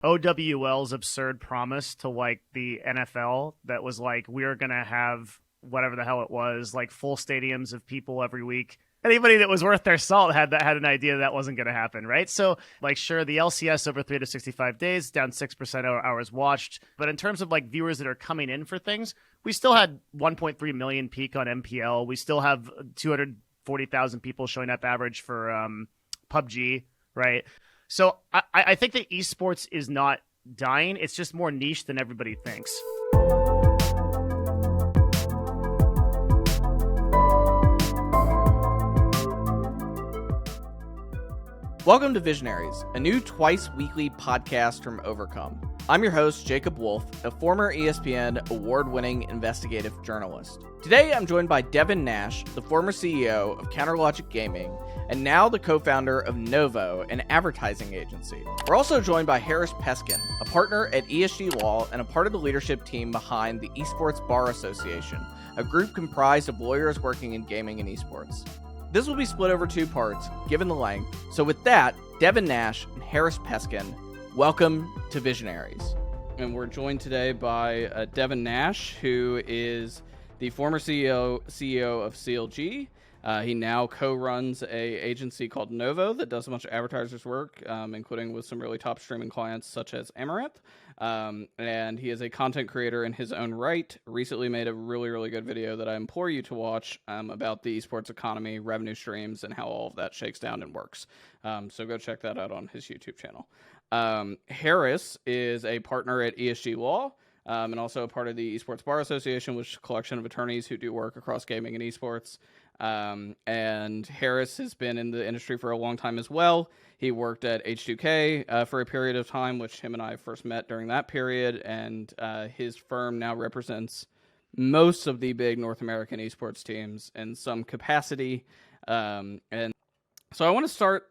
OWL's absurd promise to like the NFL that was like, we're going to have whatever the hell it was, like full stadiums of people every week. Anybody that was worth their salt had an idea that wasn't going to happen, right? So, like, sure, the LCS over 365 days, down 6% hours watched. But in terms of, like, viewers that are coming in for things, we still had 1.3 million peak on MPL. We still have 240,000 people showing up average for PUBG, right? So I think that esports is not dying. It's just more niche than everybody thinks. Welcome to Visionaries, a new twice-weekly podcast from Overcome. I'm your host, Jacob Wolf, a former ESPN award-winning investigative journalist. Today, I'm joined by Devin Nash, the former CEO of CounterLogic Gaming, and now the co-founder of Novo, an advertising agency. We're also joined by Harris Peskin, a partner at ESG Law and a part of the leadership team behind the Esports Bar Association, a group comprised of lawyers working in gaming and esports. This will be split over two parts, given the length. So with that, Devin Nash and Harris Peskin, welcome to Visionaries. And we're joined today by Devin Nash, who is the former CEO of CLG. He now co-runs a agency called Novo that does a bunch of advertisers work, including with some really top streaming clients such as Amaranth. And he is a content creator in his own right. Recently made a really, really good video that I implore you to watch about the esports economy, revenue streams, and how all of that shakes down and works. So go check that out on his YouTube channel. Harris is a partner at ESG Law. And also a part of the Esports Bar Association, which is a collection of attorneys who do work across gaming and esports. And Harris has been in the industry for a long time as well. He worked at H2K for a period of time, which him and I first met during that period. And his firm now represents most of the big North American esports teams in some capacity. And so I want to start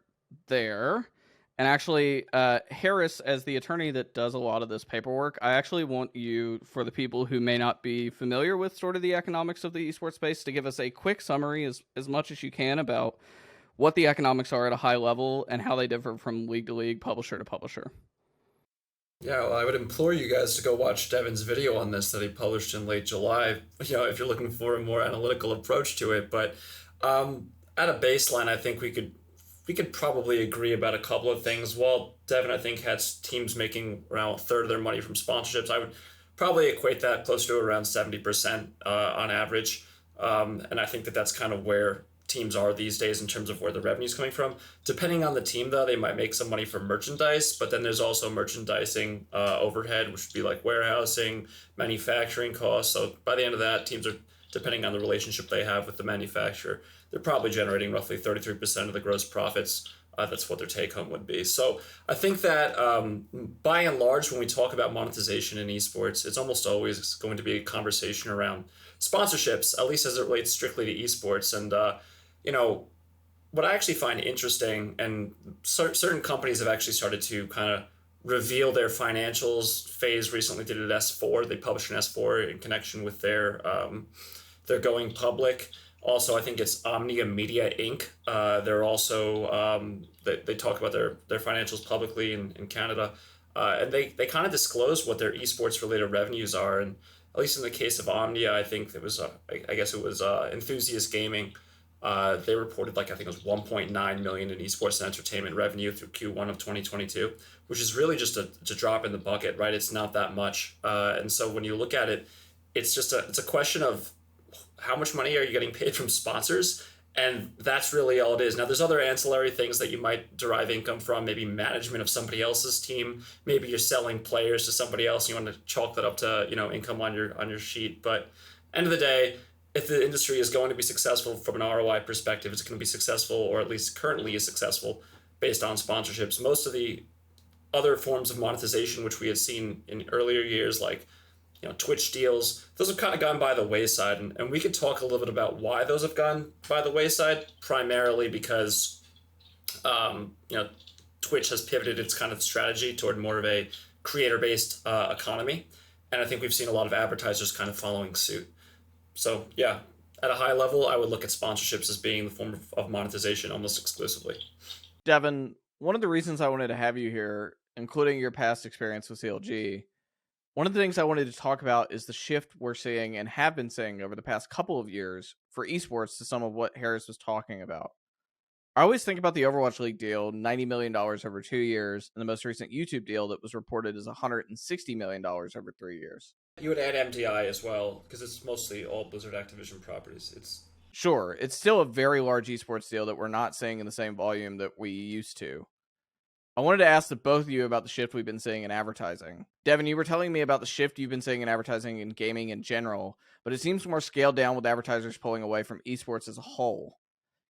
there. And actually, Harris, as the attorney that does a lot of this paperwork, I actually want you, for the people who may not be familiar with sort of the economics of the esports space, to give us a quick summary, as much as you can, about what the economics are at a high level and how they differ from league to league, publisher to publisher. Yeah, well, I would implore you guys to go watch Devin's video on this that he published in late July, if you're looking for a more analytical approach to it. But at a baseline, I think we could probably agree about a couple of things. While Devin, I think, has teams making around a third of their money from sponsorships, I would probably equate that close to around 70% on average. And I think that that's kind of where teams are these days in terms of where the revenue is coming from. Depending on the team, though, they might make some money from merchandise, but then there's also merchandising overhead, which would be like warehousing, manufacturing costs. So by the end of that, teams are, depending on the relationship they have with the manufacturer, they're probably generating roughly 33% of the gross profits. That's what their take home would be. So I think that by and large, when we talk about monetization in esports, it's almost always going to be a conversation around sponsorships, at least as it relates strictly to esports. And, what I actually find interesting, and certain companies have actually started to kind of reveal their financials. FaZe recently did it at S4. They published an S4 in connection with their going public. Also, I think it's Omnia Media Inc. They're also, they talk about their financials publicly in Canada. And they kind of disclose what their esports related revenues are. And at least in the case of Omnia, I think it was, I guess it was Enthusiast Gaming. They reported I think it was 1.9 million in esports and entertainment revenue through Q1 of 2022, which is really just a drop in the bucket, right? It's not that much. And so when you look at it, it's a question of how much money are you getting paid from sponsors? And that's really all it is. Now, there's other ancillary things that you might derive income from, maybe management of somebody else's team. Maybe you're selling players to somebody else. And you want to chalk that up to, income on your sheet. But end of the day, if the industry is going to be successful from an ROI perspective, it's going to be successful, or at least currently is successful, based on sponsorships. Most of the other forms of monetization, which we had seen in earlier years, like Twitch deals, those have kind of gone by the wayside. And we could talk a little bit about why those have gone by the wayside, primarily because, Twitch has pivoted its kind of strategy toward more of a creator-based economy. And I think we've seen a lot of advertisers kind of following suit. So yeah, at a high level, I would look at sponsorships as being the form of monetization almost exclusively. Devin, one of the reasons I wanted to have you here including your past experience with CLG. One of the things I wanted to talk about is the shift we're seeing and have been seeing over the past couple of years for esports to some of what Harris was talking about. I always think about the Overwatch League deal, $90 million over 2 years, and the most recent YouTube deal that was reported as $160 million over 3 years. You would add MDI as well, because it's mostly all Blizzard Activision properties. Sure, it's still a very large esports deal that we're not seeing in the same volume that we used to. I wanted to ask the both of you about the shift we've been seeing in advertising. Devin, you were telling me about the shift you've been seeing in advertising and gaming in general, but it seems more scaled down with advertisers pulling away from esports as a whole.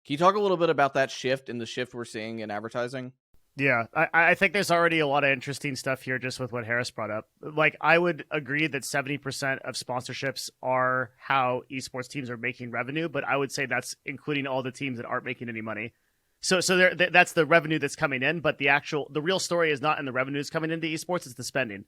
Can you talk a little bit about that shift and the shift we're seeing in advertising? Yeah, I think there's already a lot of interesting stuff here just with what Harris brought up. Like, I would agree that 70% of sponsorships are how esports teams are making revenue, but I would say that's including all the teams that aren't making any money. So that's the revenue that's coming in, but the real story is not in the revenues coming into esports, it's the spending.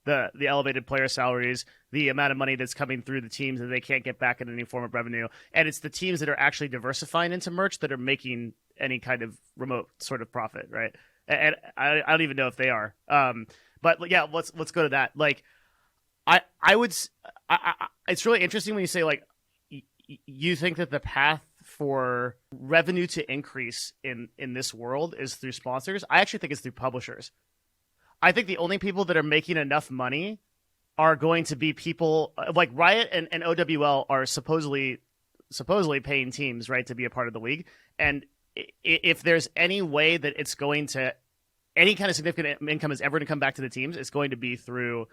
The elevated player salaries, the amount of money that's coming through the teams that they can't get back in any form of revenue. And it's the teams that are actually diversifying into merch that are making any kind of remote sort of profit, right? And I don't even know if they are. But yeah, let's go to that. Like, it's really interesting when you say, like, you think that the path for revenue to increase in this world is through sponsors. I actually think it's through publishers. I think the only people that are making enough money are going to be people like Riot and OWL are supposedly paying teams, right, to be a part of the league. And if there's any way that it's going to, any kind of significant income is ever going to come back to the teams, it's going to be through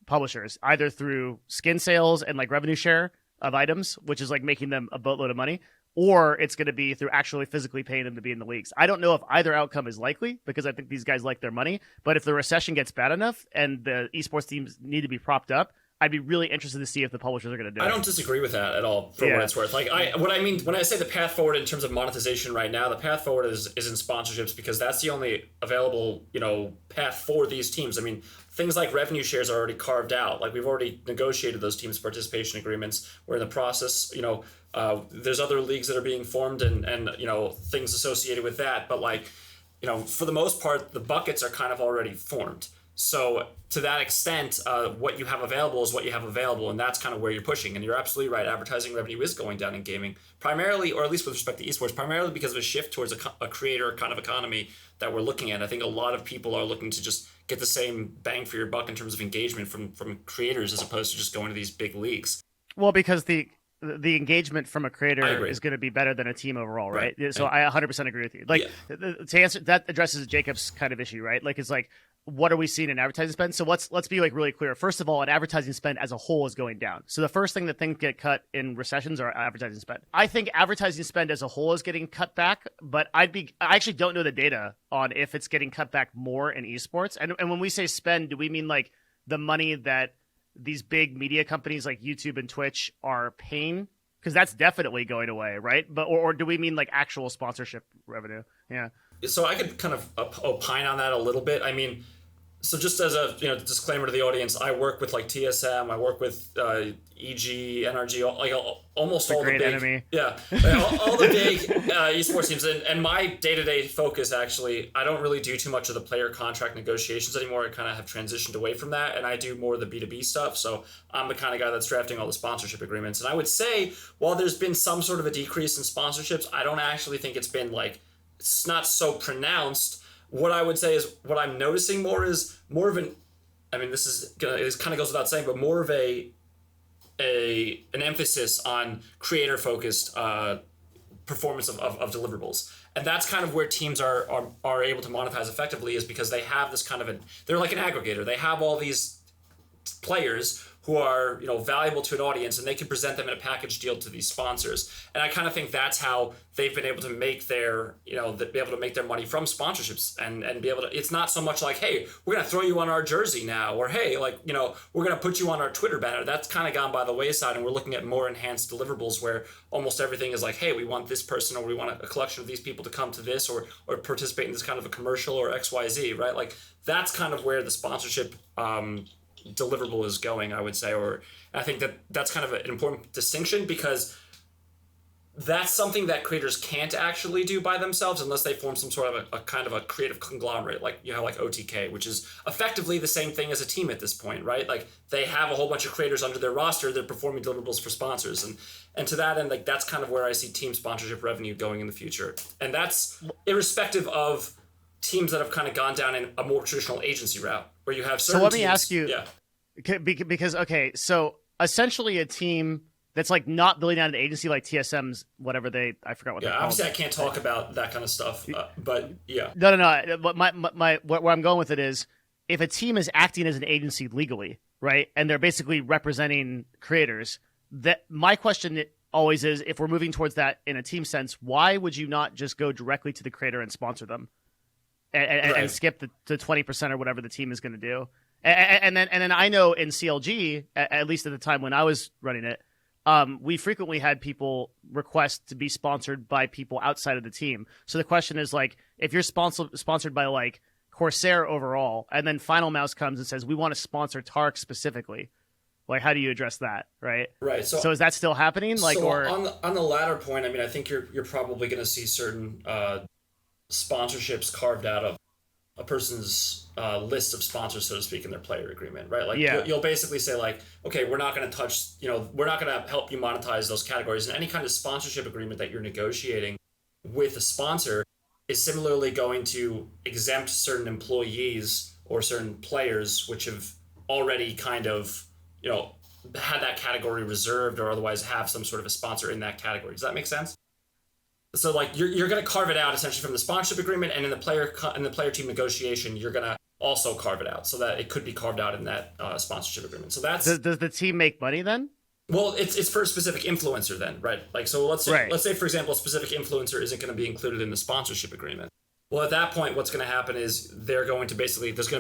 publishers, either through skin sales and like revenue share of items, which is like making them a boatload of money, or it's going to be through actually physically paying them to be in the leagues. I don't know if either outcome is likely because I think these guys like their money. But if the recession gets bad enough and the esports teams need to be propped up, I'd be really interested to see if the publishers are going to do it. I don't disagree with that at all, for what it's worth. Like, what I mean when I say the path forward in terms of monetization right now, the path forward is in sponsorships because that's the only available, path for these teams. I mean, things like revenue shares are already carved out. Like, we've already negotiated those teams' participation agreements. We're in the process. There's other leagues that are being formed and things associated with that. But for the most part, the buckets are kind of already formed. So to that extent, what you have available is what you have available, and that's kind of where you're pushing. And you're absolutely right. Advertising revenue is going down in gaming, primarily, or at least with respect to esports, primarily because of a shift towards a creator kind of economy that we're looking at. I think a lot of people are looking to just get the same bang for your buck in terms of engagement from creators as opposed to just going to these big leagues. Well, because the engagement from a creator is going to be better than a team overall, right? So I 100% agree with you. Like, to answer that addresses Jacob's kind of issue, right? Like, it's like, what are we seeing in advertising spend? So let's be like really clear. First of all, an advertising spend as a whole is going down. So the first thing that things get cut in recessions are advertising spend. I think advertising spend as a whole is getting cut back, but I actually don't know the data on if it's getting cut back more in esports. And when we say spend, do we mean like the money that these big media companies like YouTube and Twitch are paying? Because that's definitely going away, right? But or do we mean like actual sponsorship revenue? Yeah. So I could kind of opine on that a little bit. I mean, so just as a disclaimer to the audience, I work with like TSM, I work with EG, NRG, almost all the big enemy. all the big esports teams. And my day-to-day focus, actually, I don't really do too much of the player contract negotiations anymore. I kind of have transitioned away from that, and I do more of the B2B stuff. So I'm the kind of guy that's drafting all the sponsorship agreements. And I would say, while there's been some sort of a decrease in sponsorships, I don't actually think it's been it's not so pronounced. What I would say is what I'm noticing more of an, I mean, this kind of goes without saying, but more of an emphasis on creator focused performance of deliverables. And that's kind of where teams are able to monetize effectively, is because they have this kind of they're like an aggregator. They have all these players who are valuable to an audience, and they can present them in a package deal to these sponsors. And I kind of think that's how they've been able to make their money from sponsorships and be able to. It's not so much like, hey, we're gonna throw you on our jersey now, or hey, we're gonna put you on our Twitter banner. That's kind of gone by the wayside, and we're looking at more enhanced deliverables where almost everything is like, hey, we want this person, or we want a collection of these people to come to this, or participate in this kind of a commercial or XYZ, right? Like, that's kind of where the sponsorship deliverable is going, I would say. Or I think that's kind of an important distinction, because that's something that creators can't actually do by themselves unless they form some sort of a kind of a creative conglomerate, like like OTK, which is effectively the same thing as a team at this point, right? Like they have a whole bunch of creators under their roster, they're performing deliverables for sponsors, and to that end, like that's kind of where I see team sponsorship revenue going in the future, and that's irrespective of teams that have kind of gone down in a more traditional agency route, where you have certain. So let me teams, ask you, because so essentially a team that's like not building out an agency like TSM's, whatever I forgot what they're called. Obviously I can't talk about that kind of stuff, but yeah. No. But where I'm going with it is, if a team is acting as an agency legally, right, and they're basically representing creators, that my question always is, if we're moving towards that in a team sense, why would you not just go directly to the creator and sponsor them, and skip the 20% or whatever the team is going to do? And then I know in CLG, at least at the time when I was running it, we frequently had people request to be sponsored by people outside of the team. So the question is, like, if you're sponsored by like Corsair overall, and then Final Mouse comes and says, we want to sponsor Tark specifically, like, how do you address that? Right. So is that still happening? Like, so or on the latter point, I mean, I think you're probably going to see certain sponsorships carved out of a person's list of sponsors, so to speak, in their player agreement, right? Like you'll basically say like, okay, we're not going to touch, we're not going to help you monetize those categories. And any kind of sponsorship agreement that you're negotiating with a sponsor is similarly going to exempt certain employees or certain players which have already kind of, had that category reserved or otherwise have some sort of a sponsor in that category. Does that make sense? So like you're going to carve it out essentially from the sponsorship agreement, and in the player team negotiation, you're going to also carve it out so that it could be carved out in that sponsorship agreement. So that's does the team make money then? Well, it's for a specific influencer then, right? Like so let's say for example a specific influencer isn't going to be included in the sponsorship agreement. Well, at that point, what's going to happen is there's going to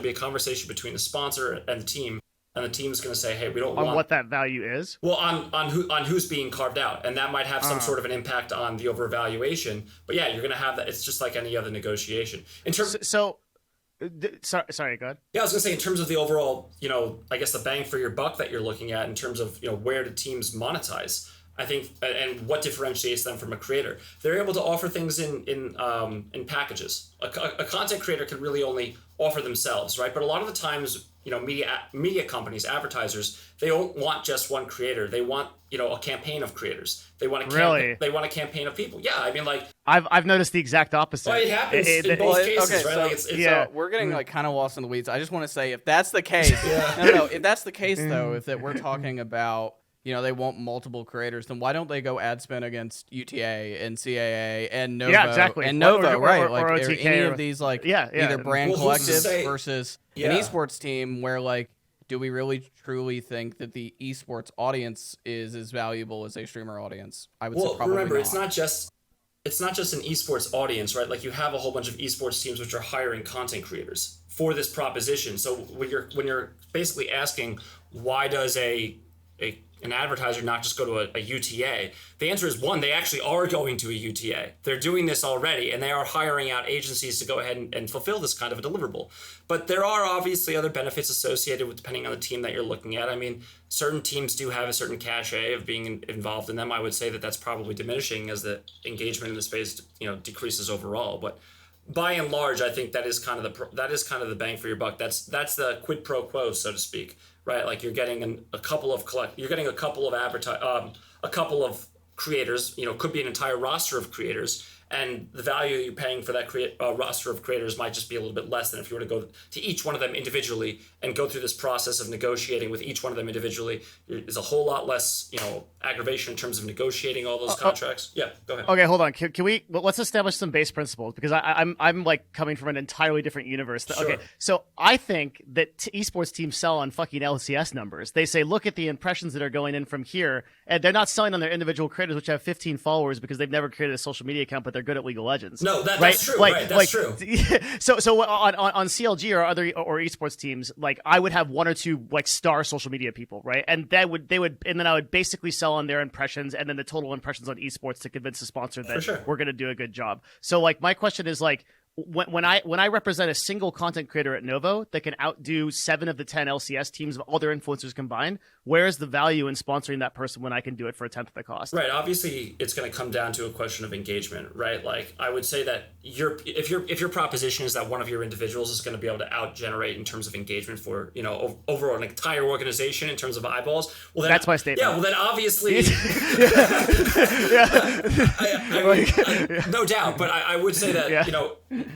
be a conversation between the sponsor and the team. And the team's going to say, "Hey, we don't want what that value is." Well, on who's being carved out, and that might have some sort of an impact on the overvaluation. But yeah, you're going to have that. It's just like any other negotiation. In terms, sorry, go ahead. Yeah, I was going to say in terms of the overall, I guess the bang for your buck that you're looking at in terms of where do teams monetize. I think, and what differentiates them from a creator, they're able to offer things in packages. A content creator can really only offer themselves, right? But a lot of the times, media companies, advertisers, they don't want just one creator. They want, a campaign of creators. They want they want a campaign of people. Yeah, I mean, like I've noticed the exact opposite. Well, it happens in both cases, right? So we're getting like kind of lost in the weeds. I just want to say, if that's the case, if that's the case though, if that we're talking about, they want multiple creators, then why don't they go ad spend against UTA and CAA and Novo? Yeah, exactly. And Novo, right? Or Like OTK any of these, like either brand collectives versus an esports team, where like, do we really truly think that the esports audience is as valuable as a streamer audience? I would say probably remember, not. it's not just an esports audience, right? Like you have a whole bunch of esports teams which are hiring content creators for this proposition. So when you're basically asking, why does an advertiser not just go to a UTA? The answer is, one, they actually are going to a UTA. They're doing this already, and they are hiring out agencies to go ahead and fulfill this kind of a deliverable. But there are obviously other benefits associated with depending on the team that you're looking at. I mean, certain teams do have a certain cachet of being involved in them. I would say that that's probably diminishing as the engagement in the space, decreases overall. But by and large, I think that is kind of the bang for your buck. That's the quid pro quo, so to speak. Right, like you're getting a couple of creators. Could be an entire roster of creators, and the value you're paying for that roster of creators might just be a little bit less than if you were to go to each one of them individually and go through this process of negotiating with each one of them individually. There's a whole lot less, aggravation in terms of negotiating all those contracts. Yeah, go ahead. Okay, hold on. Can we let's establish some base principles, because I'm like coming from an entirely different universe. Sure. Okay, so I think that esports teams sell on fucking LCS numbers. They say, look at the impressions that are going in from here, and they're not selling on their individual creators, which have 15 followers because they've never created a social media account, but they're good at League of Legends. No, that's right? true. Right, that's true. So on CLG or other or esports teams, like I would have one or two like star social media people, right? And then I would basically sell on their impressions and then the total impressions on esports to convince the sponsor that we're going to do a good job. So like my question is like, when I represent a single content creator at Novo that can outdo 7 of the 10 LCS teams of all their influencers combined, where is the value in sponsoring that person when I can do it for a tenth of the cost? Right. Obviously, it's going to come down to a question of engagement, right? Like, I would say that if your proposition is that one of your individuals is going to be able to out-generate in terms of engagement for, over an entire organization in terms of eyeballs, well, then, that's my statement. Yeah. Well, then obviously, no doubt. But I would say that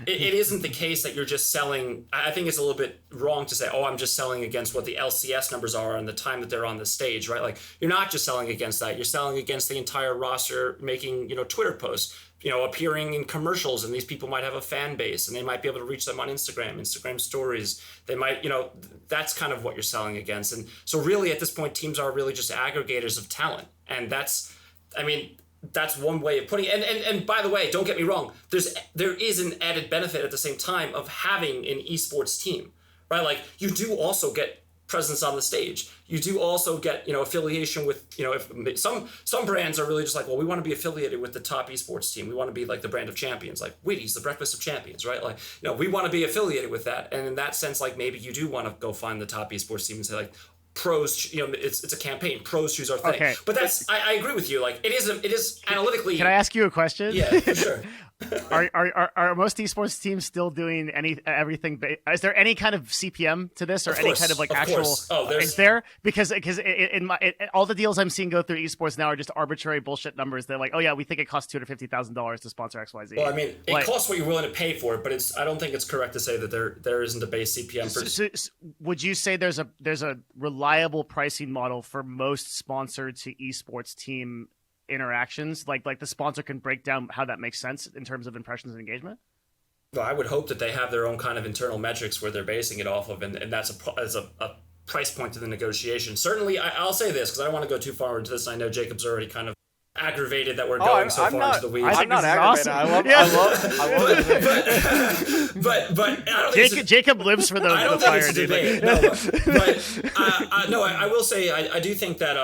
it isn't the case that you're just selling. I think it's a little bit wrong to say, oh, I'm just selling against what the LCS numbers are and the time that they're on the stage, right? Like, you're not just selling against that. You're selling against the entire roster making, Twitter posts, appearing in commercials, and these people might have a fan base and they might be able to reach them on Instagram stories. They might, that's kind of what you're selling against. And so really at this point, teams are really just aggregators of talent. And that's one way of putting it. And by the way, don't get me wrong, there is an added benefit at the same time of having an esports team, right? Like, you do also get presence on the stage. You do also get, affiliation with, if some brands are really just like, well, we want to be affiliated with the top esports team. We want to be like the brand of champions, like Wheaties, the breakfast of champions, right? Like, we want to be affiliated with that. And in that sense, like, maybe you do want to go find the top esports team and say, like, pros, it's a campaign. Pros choose our thing. Okay. But I agree with you. Like, it is analytically. Can I ask you a question? Yeah, for sure. Are most esports teams still doing everything? Is there any kind of CPM to this, or any kind of like actual? Course. Oh, is there? Because all the deals I'm seeing go through esports now are just arbitrary bullshit numbers. They're like, oh yeah, we think it costs $250,000 to sponsor XYZ. Well, I mean, it costs what you're willing to pay for it, but I don't think it's correct to say that there isn't a base CPM for. So would you say there's a reliable pricing model for most sponsored to esports team interactions, like the sponsor can break down how that makes sense in terms of impressions and engagement? Well, I would hope that they have their own kind of internal metrics where they're basing it off of, and that's a price point to the negotiation. Certainly, I'll say this because I don't want to go too far into this. I know Jacob's already kind of aggravated that we're going so far into the weeds. I'm not aggravated. Awesome. I love it. But I don't Jacob lives for those. I don't think it's a debate. No, I will say I do think that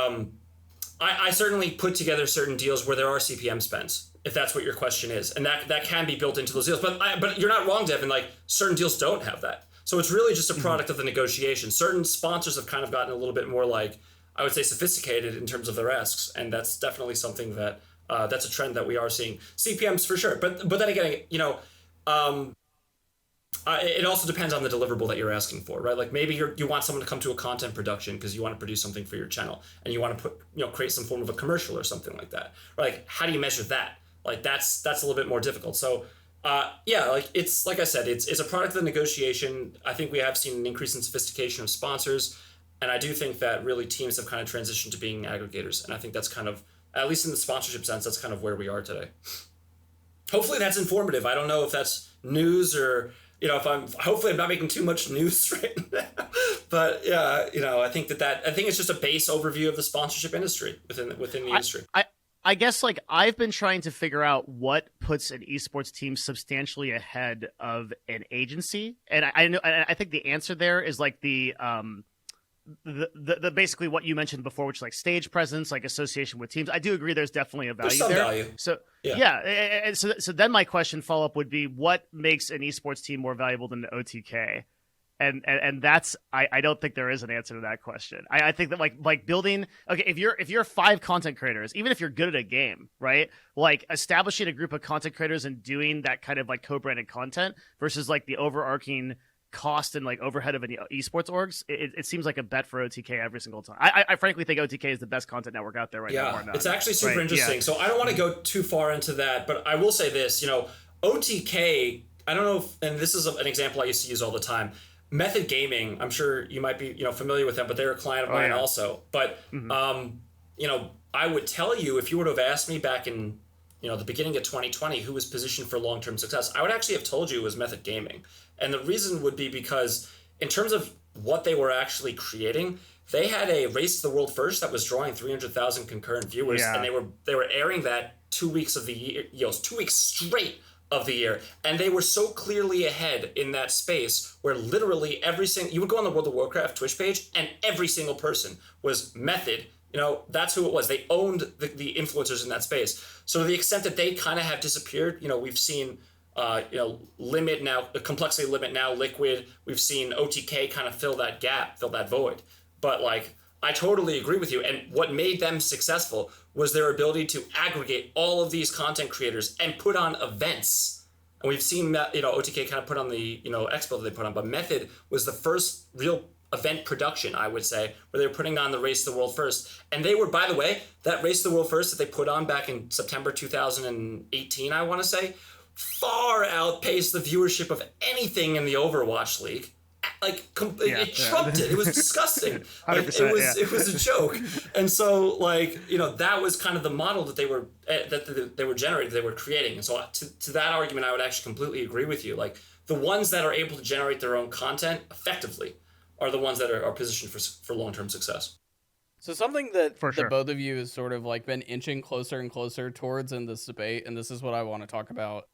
I certainly put together certain deals where there are CPM spends, if that's what your question is, and that can be built into those deals. But you're not wrong, Devin. Like, certain deals don't have that, so it's really just a product of the negotiation. Certain sponsors have kind of gotten a little bit more, like, I would say, sophisticated in terms of their asks, and that's definitely something that that's a trend that we are seeing. CPMs for sure, but then again, it also depends on the deliverable that you're asking for, right? Like, maybe you want someone to come to a content production because you want to produce something for your channel, and you want to create some form of a commercial or something like that. Right? Like, how do you measure that? Like, that's a little bit more difficult. So, like, it's like I said, it's a product of the negotiation. I think we have seen an increase in sophistication of sponsors, and I do think that really teams have kind of transitioned to being aggregators, and I think that's kind of, at least in the sponsorship sense, that's kind of where we are today. Hopefully, that's informative. I don't know if that's news or. Hopefully I'm not making too much news right now, but yeah, I think I think it's just a base overview of the sponsorship industry within the industry. I guess, like, I've been trying to figure out what puts an esports team substantially ahead of an agency, and I think the answer there is like the basically what you mentioned before, which is like stage presence, like association with teams. I do agree there's definitely a value there's some there. Value. So yeah. So then my question follow up would be, what makes an esports team more valuable than the OTK? And that's I don't think there is an answer to that question. I think that like building, okay, if you're 5 content creators, even if you're good at a game, right? Like, establishing a group of content creators and doing that kind of like co-branded content versus like the overarching cost and like overhead of an esports orgs, it seems like a bet for OTK every single time. I frankly think OTK is the best content network out there right now. Yeah, it's actually super interesting. Yeah. So I don't want to go too far into that, but I will say this, OTK, I don't know if, and this is an example I used to use all the time, Method Gaming, I'm sure you might be familiar with them, but they're a client of mine also. But I would tell you, if you would have asked me back in the beginning of 2020 who was positioned for long-term success, I would actually have told you it was Method Gaming. And the reason would be because in terms of what they were actually creating, they had a Race to the World First that was drawing 300,000 concurrent viewers, and they were airing that 2 weeks of the year, 2 weeks straight of the year, and they were so clearly ahead in that space where literally you would go on the World of Warcraft Twitch page and every single person was Method. That's who it was. They owned the influencers in that space. So to the extent that they kind of have disappeared, we've seen limit now, the complexity limit now liquid. We've seen OTK kind of fill that gap, fill that void. But like, I totally agree with you. And what made them successful was their ability to aggregate all of these content creators and put on events. And we've seen that, OTK kind of put on the, expo that they put on, but Method was the first real event production, I would say, where they were putting on the Race to the World First. And they were, by the way, that Race to the World First that they put on back in September 2018, I want to say, far outpaced the viewership of anything in the Overwatch League. Like, it trumped it. It was disgusting. Like, it was a joke. And so, like, that was kind of the model that they were generating, they were creating. And so to that argument, I would actually completely agree with you. Like, the ones that are able to generate their own content effectively are the ones that are positioned for long-term success. So something that both of you has sort of like been inching closer and closer towards in this debate, and this is what I want to talk about.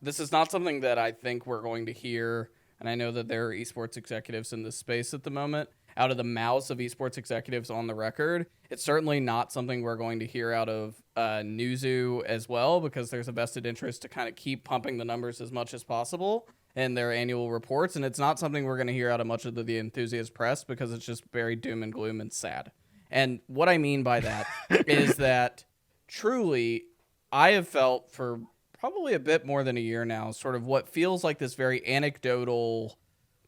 This is not something that I think we're going to hear, and I know that there are esports executives in this space at the moment, out of the mouths of esports executives on the record. It's certainly not something we're going to hear out of Newzoo as well, because there's a vested interest to kind of keep pumping the numbers as much as possible in their annual reports, and it's not something we're going to hear out of much of the enthusiast press, because it's just very doom and gloom and sad. And what I mean by that is that truly I have felt for probably a bit more than a year now sort of what feels like this very anecdotal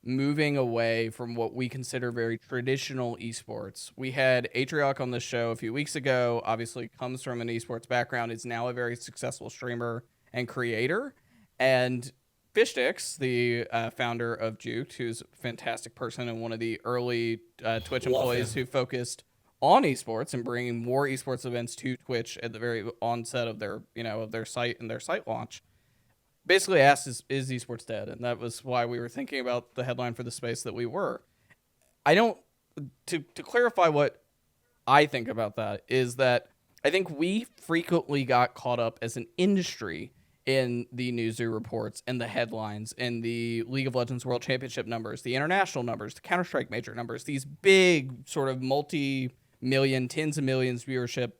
moving away from what we consider very traditional esports. We had Atrioc on the show a few weeks ago, obviously comes from an esports background, is now a very successful streamer and creator, and Fishtix, the founder of Juked, who's a fantastic person and one of the early Twitch employees who focused on esports and bringing more esports events to Twitch at the very onset of their, of their site and their site launch, basically asked, is esports dead? And that was why we were thinking about the headline for the space that we were. To clarify what I think about that is that I think we frequently got caught up as an industry in the Newzoo reports and the headlines and the League of Legends World Championship numbers, the international numbers, the Counter-Strike major numbers, these big sort of multi-million, tens of millions viewership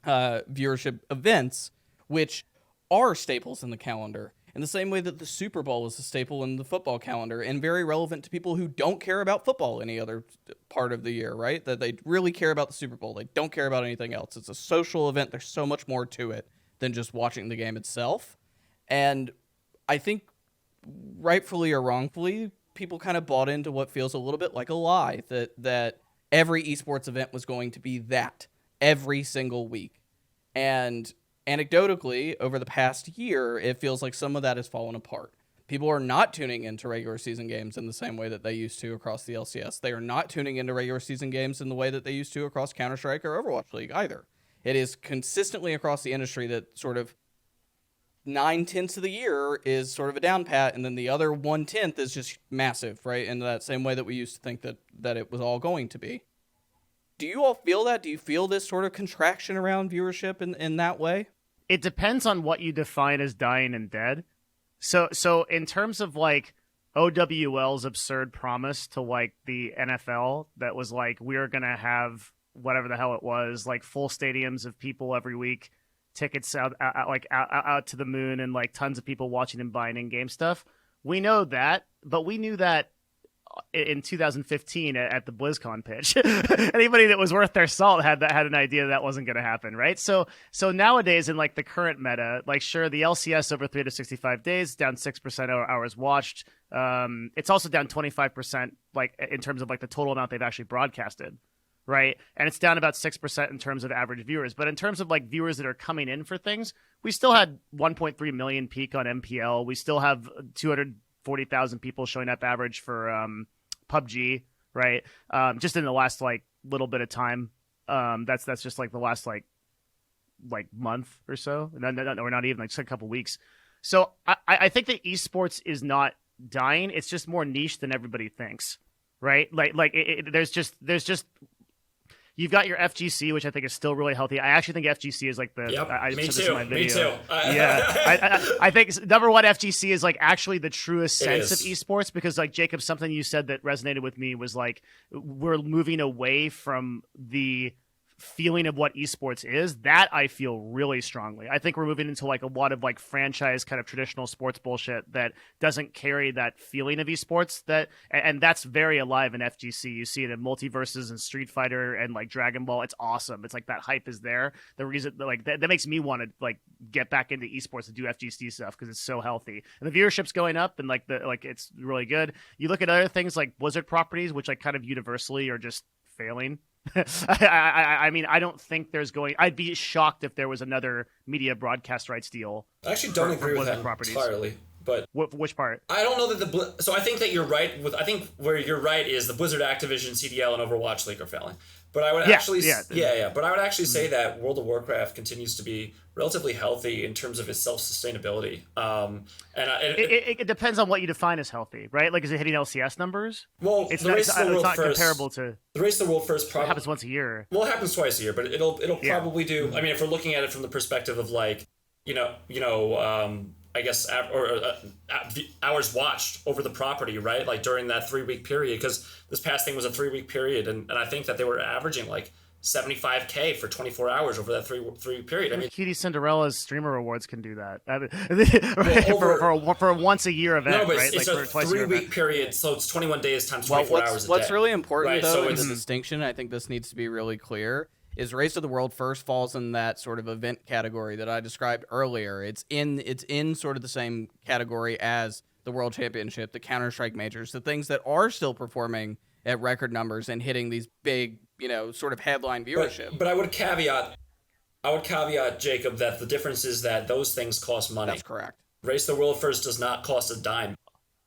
events, which are staples in the calendar, in the same way that the Super Bowl is a staple in the football calendar and very relevant to people who don't care about football any other part of the year, right? That they really care about the Super Bowl. They don't care about anything else. It's a social event. There's so much more to it than just watching the game itself. And I think rightfully or wrongfully, people kind of bought into what feels a little bit like a lie, that every esports event was going to be that every single week. And anecdotally, over the past year, it feels like some of that has fallen apart. People are not tuning into regular season games in the same way that they used to across the LCS. They are not tuning into regular season games in the way that they used to across Counter-Strike or Overwatch League either. It is consistently across the industry that sort of 9/10 of the year is sort of a down pat, and then the other 1/10 is just massive, right? In that same way that we used to think that it was all going to be. Do you all feel that? Do you feel this sort of contraction around viewership in that way? It depends on what you define as dying and dead. So in terms of like OWL's absurd promise to like the NFL that was like, we're going to have whatever the hell it was, like full stadiums of people every week, tickets out to the moon, and like tons of people watching and buying in-game stuff. We know that, but we knew that in 2015 at the BlizzCon pitch. Anybody that was worth their salt had an idea that wasn't going to happen, right? So nowadays in like the current meta, like sure, the LCS over 365 days down 6% hours watched. It's also down 25% like in terms of like the total amount they've actually broadcasted. Right. And it's down about 6% in terms of average viewers. But in terms of like viewers that are coming in for things, we still had 1.3 million peak on MPL. We still have 240,000 people showing up average for PUBG. Right. Just in the last like little bit of time. That's just like the last like month or so. No, or not even like just a couple weeks. So I think that esports is not dying. It's just more niche than everybody thinks. Right. There's just you've got your FGC, which I think is still really healthy. I actually think FGC is like the. Yep, I me said too. this in my video. Me too. Yeah, I think number one, FGC is like actually the truest sense of esports, because like Jacob, something you said that resonated with me was like we're moving away from the feeling of what esports is, that I feel really strongly. I think we're moving into like a lot of like franchise kind of traditional sports bullshit that doesn't carry that feeling of esports, and that's very alive in FGC. You see it in Multiverses and Street Fighter and like Dragon Ball. It's awesome. It's like that hype is there. The reason like that makes me want to like get back into esports and do FGC stuff because it's so healthy. And the viewership's going up and like it's really good. You look at other things like Blizzard properties, which like kind of universally are just failing. I mean, I don't think there's going. I'd be shocked if there was another media broadcast rights deal. I actually don't agree with that entirely. But which part? I don't know that so I think that you're right. I think where you're right is the Blizzard, Activision, CDL, and Overwatch League are failing. But I would But I would actually say that World of Warcraft continues to be relatively healthy in terms of its self-sustainability. It depends on what you define as healthy, right? Like, is it hitting LCS numbers? Well, it's not comparable to the Race of the World First. Probably happens once a year. Well, it happens twice a year, but it'll probably do. I mean, if we're looking at it from the perspective of like, I guess hours watched over the property, right? Like during that 3-week period, because this past thing was a 3-week period, and I think that they were averaging like 75K for 24 hours over that three-week period. I mean, Cutie Cinderella's streamer awards can do that. Right? For a once a year event, no, but right? It's like a 3-week period, so it's 21 days times 24 hours a day. What's really important, right? though, in the distinction, I think this needs to be really clear, is Race of the World First falls in that sort of event category that I described earlier. It's in sort of the same category as the World Championship, the Counter-Strike majors, the things that are still performing at record numbers and hitting these big, sort of headline viewership. But I would caveat, Jacob, that the difference is that those things cost money. That's correct. Race of the World First does not cost a dime.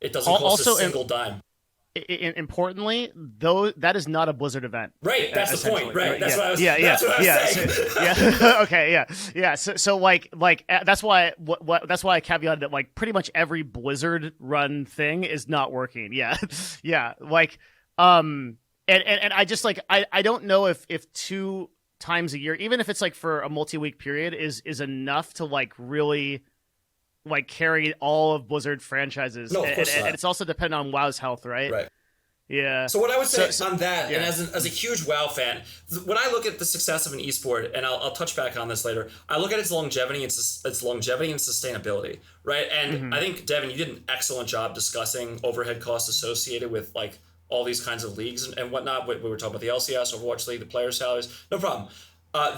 It doesn't cost a single dime. Importantly, though, that is not a Blizzard event. Right, that's the point. Right, that's what I was. That's what I was saying. Okay, So like that's why I caveated that like pretty much every Blizzard run thing is not working. Yeah. Like and I just like I don't know if 2 times a year, even if it's like for a multi-week period, is enough to like really like carry all of Blizzard franchises. No, of course not. And it's also dependent on WoW's health, right? Right. Yeah. So what I would say on that, and as a huge WoW fan, when I look at the success of an esport, and I'll touch back on this later, I look at its longevity and sustainability, right? And I think, Devin, you did an excellent job discussing overhead costs associated with like all these kinds of leagues and whatnot. We were talking about the LCS, Overwatch League, the player salaries. No problem.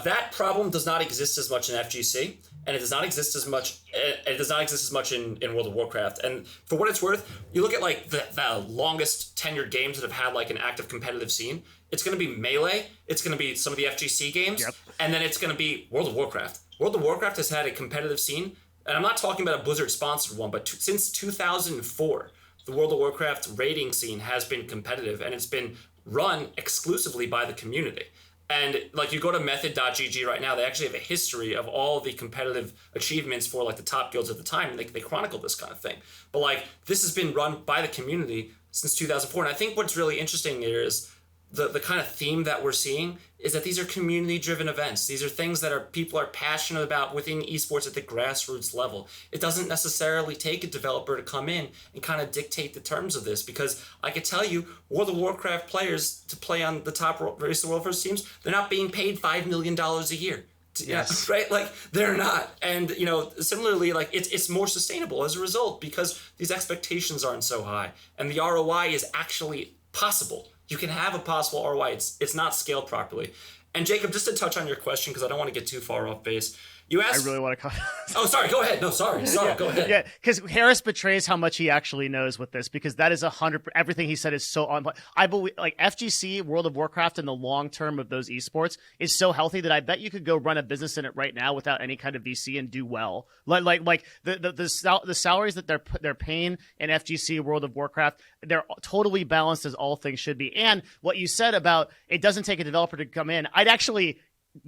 That problem does not exist as much in FGC, and it does not exist as much. It does not exist as much in World of Warcraft. And for what it's worth, you look at like the longest tenured games that have had like an active competitive scene. It's going to be Melee. It's going to be some of the FGC games, and then it's going to be World of Warcraft. World of Warcraft has had a competitive scene, and I'm not talking about a Blizzard sponsored one, but since 2004, the World of Warcraft rating scene has been competitive, and it's been run exclusively by the community. And like you go to method.gg right now, they actually have a history of all the competitive achievements for like the top guilds at the time. And they chronicle this kind of thing. But like this has been run by the community since 2004. And I think what's really interesting here is the kind of theme that we're seeing is that these are community-driven events. These are things that people are passionate about within esports at the grassroots level. It doesn't necessarily take a developer to come in and kind of dictate the terms of this, because I could tell you, World of Warcraft players to play on the top Race of the World First teams, they're not being paid $5 million a year. Yes. Right? Like they're not. And similarly, like it's more sustainable as a result because these expectations aren't so high. And the ROI is actually possible. You can have a possible ROI. It's not scaled properly. And Jacob, just to touch on your question, because I don't want to get too far off base, you asked... I really want to... Oh, sorry. Go ahead. No, sorry. Go ahead. Yeah, because Harris betrays how much he actually knows with this, because that is 100... Everything he said is so on... I believe, like, FGC, World of Warcraft, in the long term of those esports is so healthy that I bet you could go run a business in it right now without any kind of VC and do well. Like the salaries that they're paying in FGC, World of Warcraft, they're totally balanced as all things should be. And what you said about it doesn't take a developer to come in, I'd actually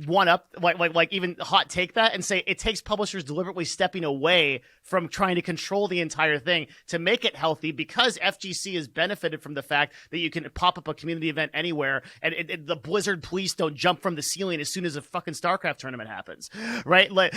one up, like even hot take that and say it takes publishers deliberately stepping away from trying to control the entire thing to make it healthy, because FGC has benefited from the fact that you can pop up a community event anywhere and the Blizzard police don't jump from the ceiling as soon as a fucking StarCraft tournament happens, right? Like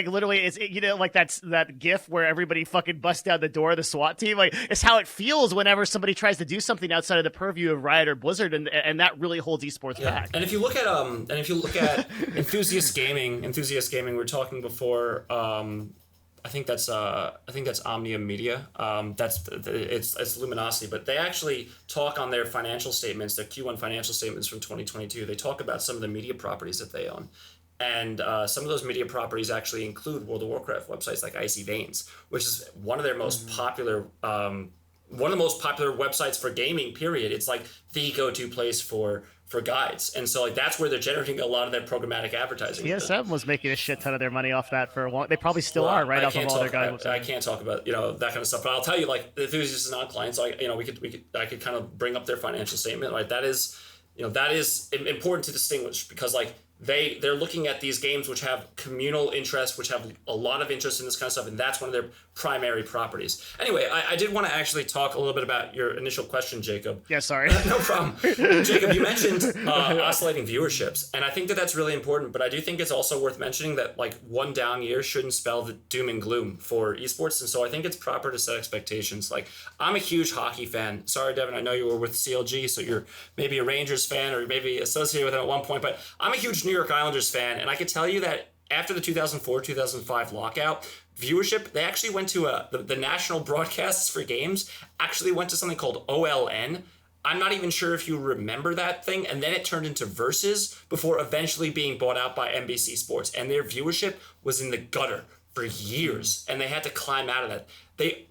literally, it's like that GIF where everybody fucking busts down the door of the SWAT team. Like, it's how it feels whenever somebody tries to do something outside of the purview of Riot or Blizzard, and that really holds esports back. And if you look at enthusiast gaming, we were talking before. I think that's Omnia Media. It's Luminosity, but they actually talk on their financial statements, their Q1 financial statements from 2022. They talk about some of the media properties that they own, and some of those media properties actually include World of Warcraft websites like Icy Veins, which is one of their most popular. One of the most popular websites for gaming, period. It's like the go-to place for guides. And so like that's where they're generating a lot of their programmatic advertising. TSM was making a shit ton of their money off that for a while. They probably still are, right? Off of all their guide websites. I can't talk about, that kind of stuff, but I'll tell you, like, the enthusiasts and non-clients, like, I could kind of bring up their financial statement. Like, that is important to distinguish, because like they're looking at these games which have communal interest, which have a lot of interest in this kind of stuff, and that's one of their primary properties. Anyway, I did want to actually talk a little bit about your initial question, Jacob. Yeah, sorry. No problem. Jacob, you mentioned oscillating viewerships, and I think that that's really important, but I do think it's also worth mentioning that like one down year shouldn't spell the doom and gloom for esports, and so I think it's proper to set expectations. Like, I'm a huge hockey fan. Sorry, Devin, I know you were with CLG, so you're maybe a Rangers fan or maybe associated with them at one point, but I'm a huge New York Islanders fan, and I could tell you that after the 2004-2005 lockout, viewership, they actually went to the national broadcasts for games actually went to something called OLN. I'm not even sure if you remember that thing, and then it turned into Versus before eventually being bought out by NBC Sports, and their viewership was in the gutter for years, and they had to climb out of that. They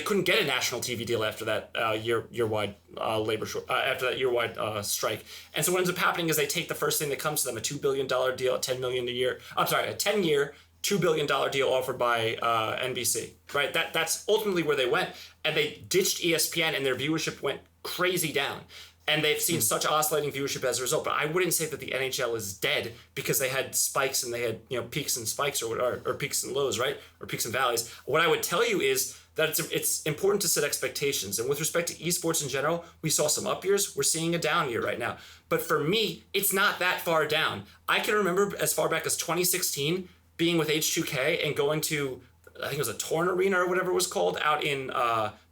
couldn't get a national TV deal after that year-wide after that year-wide strike. And so what ends up happening is they take the first thing that comes to them, a $2 billion deal at $10 million a year. I'm sorry, a 10-year, $2 billion deal offered by NBC. Right? That's ultimately where they went, and they ditched ESPN, and their viewership went crazy down. And they've seen such oscillating viewership as a result. But I wouldn't say that the NHL is dead because they had spikes and they had peaks and spikes or peaks and lows, right? Or peaks and valleys. What I would tell you is that it's important to set expectations. And with respect to esports in general, we saw some up years. We're seeing a down year right now. But for me, it's not that far down. I can remember as far back as 2016 being with H2K and going to, I think it was a Torn Arena or whatever it was called, out in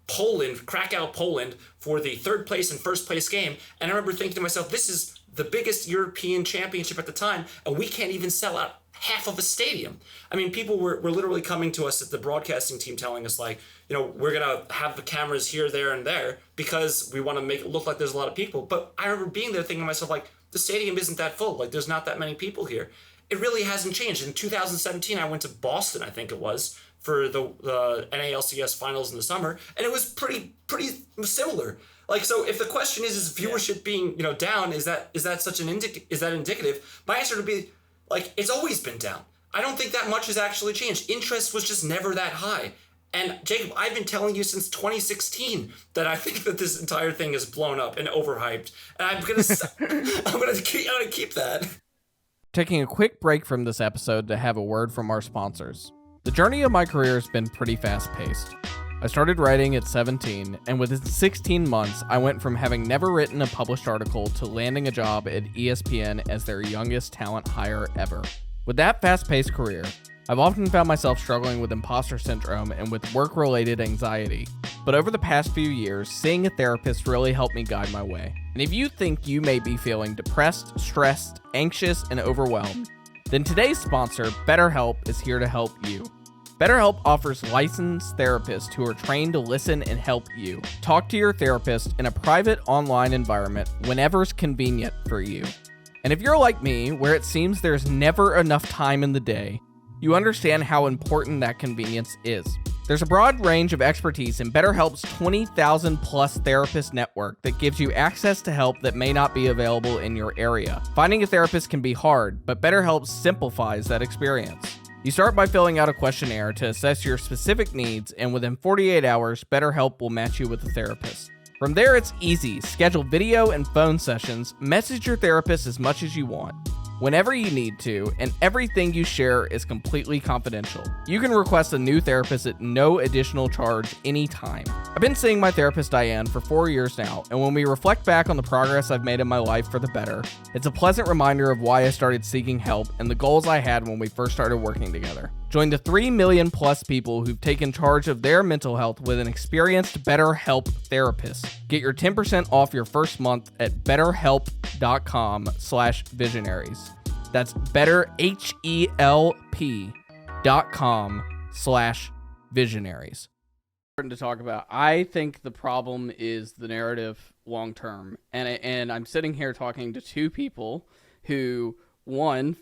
Poland, Krakow, Poland, for the third place and first place game. And I remember thinking to myself, this is the biggest European championship at the time, and we can't even sell out half of a stadium. I mean, people were literally coming to us at the broadcasting team telling us, like, we're going to have the cameras here, there, and there because we want to make it look like there's a lot of people. But I remember being there thinking to myself, like, the stadium isn't that full. Like, there's not that many people here. It really hasn't changed. In 2017, I went to Boston, I think it was, for the NALCS finals in the summer, and it was pretty similar. Like, so if the question is viewership being down, is that such an is that indicative? My answer would be, like, it's always been down. I don't think that much has actually changed. Interest was just never that high. And Jacob, I've been telling you since 2016 that I think that this entire thing is blown up and overhyped, and I'm gonna keep that. Taking a quick break from this episode to have a word from our sponsors. The journey of my career has been pretty fast-paced. I started writing at 17, and within 16 months, I went from having never written a published article to landing a job at ESPN as their youngest talent hire ever. With that fast-paced career, I've often found myself struggling with imposter syndrome and with work-related anxiety. But over the past few years, seeing a therapist really helped me guide my way. And if you think you may be feeling depressed, stressed, anxious, and overwhelmed, then today's sponsor, BetterHelp, is here to help you. BetterHelp offers licensed therapists who are trained to listen and help you. Talk to your therapist in a private online environment whenever's convenient for you. And if you're like me, where it seems there's never enough time in the day, you understand how important that convenience is. There's a broad range of expertise in BetterHelp's 20,000 plus therapist network that gives you access to help that may not be available in your area. Finding a therapist can be hard, but BetterHelp simplifies that experience. You start by filling out a questionnaire to assess your specific needs, and within 48 hours, BetterHelp will match you with a therapist. From there, it's easy. Schedule video and phone sessions, message your therapist as much as you want. whenever you need to, and everything you share is completely confidential. You can request a new therapist at no additional charge anytime. I've been seeing my therapist Diane for 4 years now, and when we reflect back on the progress I've made in my life for the better, it's a pleasant reminder of why I started seeking help and the goals I had when we first started working together. Join the 3 million plus people who've taken charge of their mental health with an experienced BetterHelp therapist. Get your 10% off your first month at betterhelp.com/visionaries. That's betterhelp.com/visionaries. To talk about, I think the problem is the narrative long term, and I'm sitting here talking to two people who, one,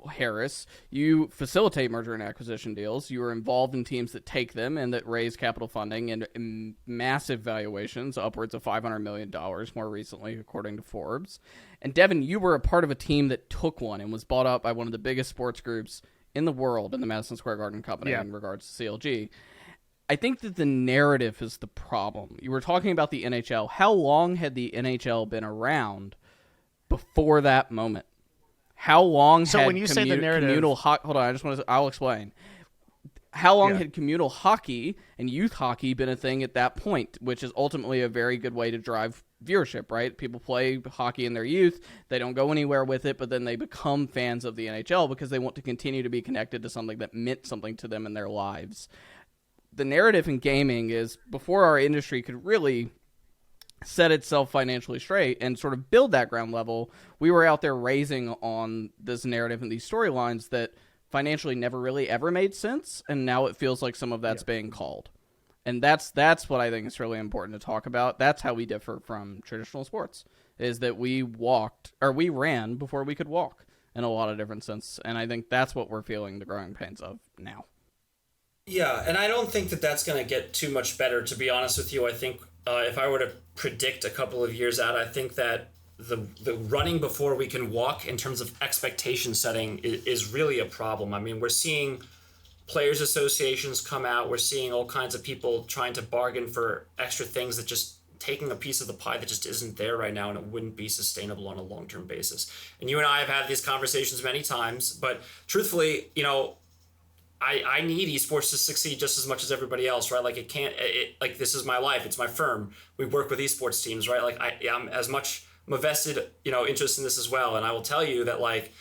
Harris, you facilitate merger and acquisition deals. You are involved in teams that take them and that raise capital funding and massive valuations, upwards of $500 million more recently, according to Forbes. And Devin, you were a part of a team that took one and was bought up by one of the biggest sports groups in the world, in the Madison Square Garden company, in regards to CLG. I think that the narrative is the problem. You were talking about the NHL. How long had the NHL been around before that moment? How long had when you say the narrative, communal hockey? Hold on, I'll explain. How long had communal hockey and youth hockey been a thing at that point, which is ultimately a very good way to drive viewership, right? People play hockey in their youth, they don't go anywhere with it, but then they become fans of the NHL because they want to continue to be connected to something that meant something to them in their lives. The narrative in gaming is, before our industry could really set itself financially straight and sort of build that ground level, we were out there raising on this narrative and these storylines that financially never really ever made sense, and now it feels like some of that's being called. And that's what I think is really important to talk about. That's how we differ from traditional sports, is that we ran before we could walk in a lot of different sense, and I think that's what we're feeling the growing pains of now. Yeah, and I don't think that that's going to get too much better, to be honest with you. I think if I were to predict a couple of years out, I think that the running before we can walk in terms of expectation setting is really a problem. I mean, we're seeing players associations come out. We're seeing all kinds of people trying to bargain for extra things that just taking a piece of the pie that just isn't there right now, and it wouldn't be sustainable on a long-term basis. And you and I have had these conversations many times, but truthfully, I need esports to succeed just as much as everybody else, right? Like like this is my life. It's my firm. We work with esports teams, right? Like I'm a vested, interest in this as well. And I will tell you that like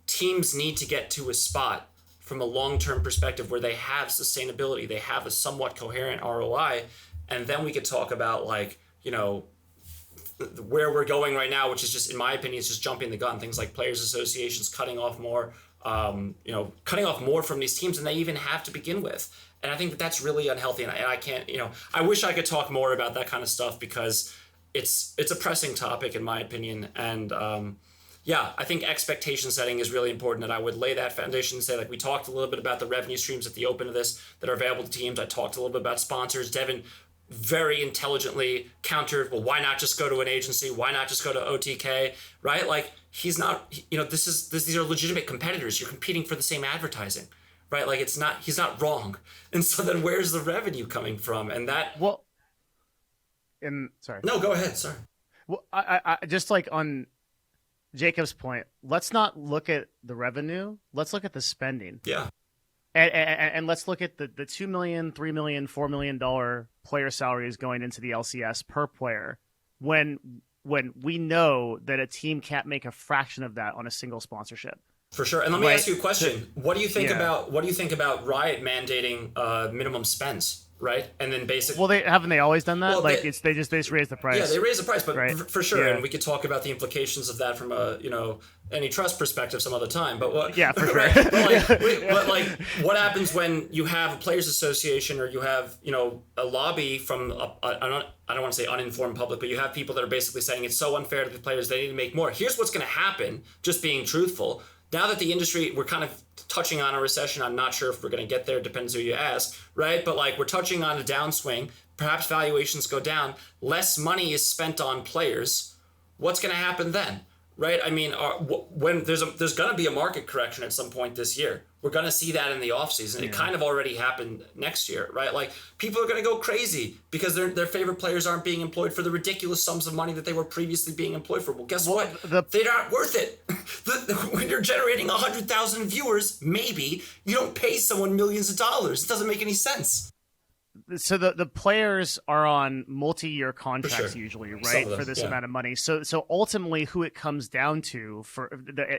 teams need to get to a spot from a long-term perspective where they have sustainability, they have a somewhat coherent ROI. And then we could talk about like, where we're going right now, which is just, in my opinion, is just jumping the gun. Things like players associations cutting off more, cutting off more from these teams than they even have to begin with. And I think that that's really unhealthy. And I can't, I wish I could talk more about that kind of stuff because it's a pressing topic in my opinion. And I think expectation setting is really important. And I would lay that foundation and say, like, we talked a little bit about the revenue streams at the open of this that are available to teams. I talked a little bit about sponsors. Devin very intelligently countered, well, why not just go to an agency? Why not just go to OTK, right? Like, he's not, these are legitimate competitors. You're competing for the same advertising, right? Like, he's not wrong. And so then where's the revenue coming from? And that, sorry. No, go ahead. Sorry. Well, I just like on Jacob's point, let's not look at the revenue. Let's look at the spending. Yeah. And let's look at the $2 million, $3 million, $4 million player salaries going into the LCS per player when we know that a team can't make a fraction of that on a single sponsorship. For sure. And let me ask you a question. What do you think about Riot mandating minimum spends? Right, and then basically, well, haven't they always done that? Well, they just raise the price. Yeah, they raise the price, but right? for sure, and we could talk about the implications of that from a antitrust perspective some other time. But what? Yeah, for sure. Right? but what happens when you have a players' association or you have a lobby from I don't want to say uninformed public, but you have people that are basically saying it's so unfair to the players, they need to make more. Here's what's going to happen. Just being truthful. Now that the industry, we're kind of touching on a recession. I'm not sure if we're going to get there. Depends who you ask, right? But like we're touching on a downswing. Perhaps valuations go down. Less money is spent on players. What's going to happen then, right? I mean, when there's going to be a market correction at some point this year. We're going to see that in the offseason. It kind of already happened next year, right? Like, people are going to go crazy because their favorite players aren't being employed for the ridiculous sums of money that they were previously being employed for. Well, guess what? They're not worth it. When you're generating 100,000 viewers, maybe, you don't pay someone millions of dollars. It doesn't make any sense. So the players are on multi-year contracts usually, right, them, for this amount of money. So ultimately, who it comes down to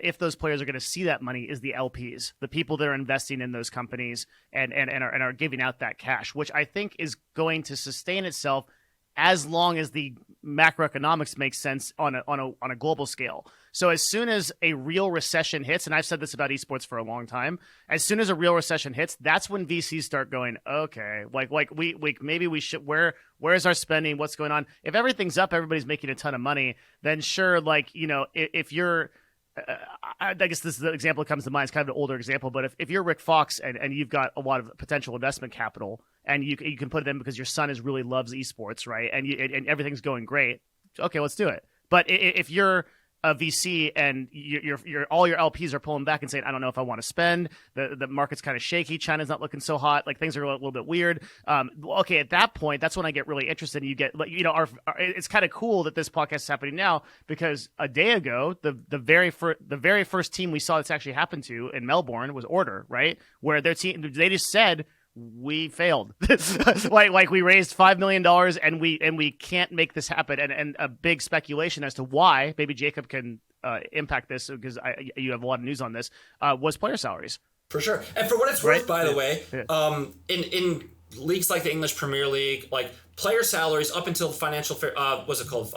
if those players are going to see that money is the LPs, the people that are investing in those companies and are giving out that cash, which I think is going to sustain itself as long as the macroeconomics makes sense on a global scale. So as soon as a real recession hits, and I've said this about esports for a long time, as soon as a real recession hits, that's when VCs start going, okay, like we maybe we should, where's our spending? What's going on? If everything's up, everybody's making a ton of money, then sure, like, you know, if you're I guess this is the example that comes to mind. It's kind of an older example, but if you're Rick Fox and you've got a lot of potential investment capital and you can put it in because your son really loves esports, right? And everything's going great. Okay, let's do it. But if you're a VC and you're all your LPs are pulling back and saying, I don't know if I want to spend. The market's kind of shaky. China's not looking so hot. Like, things are a little bit weird. Okay, at that point, that's when I get really interested. And you get, you know, it's kind of cool that this podcast is happening now, because a day ago, the very first team we saw this actually happen to in Melbourne was Order, right? Where their team, they just said, we failed. like we raised $5 million and we can't make this happen. And a big speculation as to why, maybe Jacob can impact this, because you have a lot of news on this, was player salaries. For sure. And for what it's worth, by the way, in leagues like the English Premier League, like, player salaries up until financial fair, what's it called?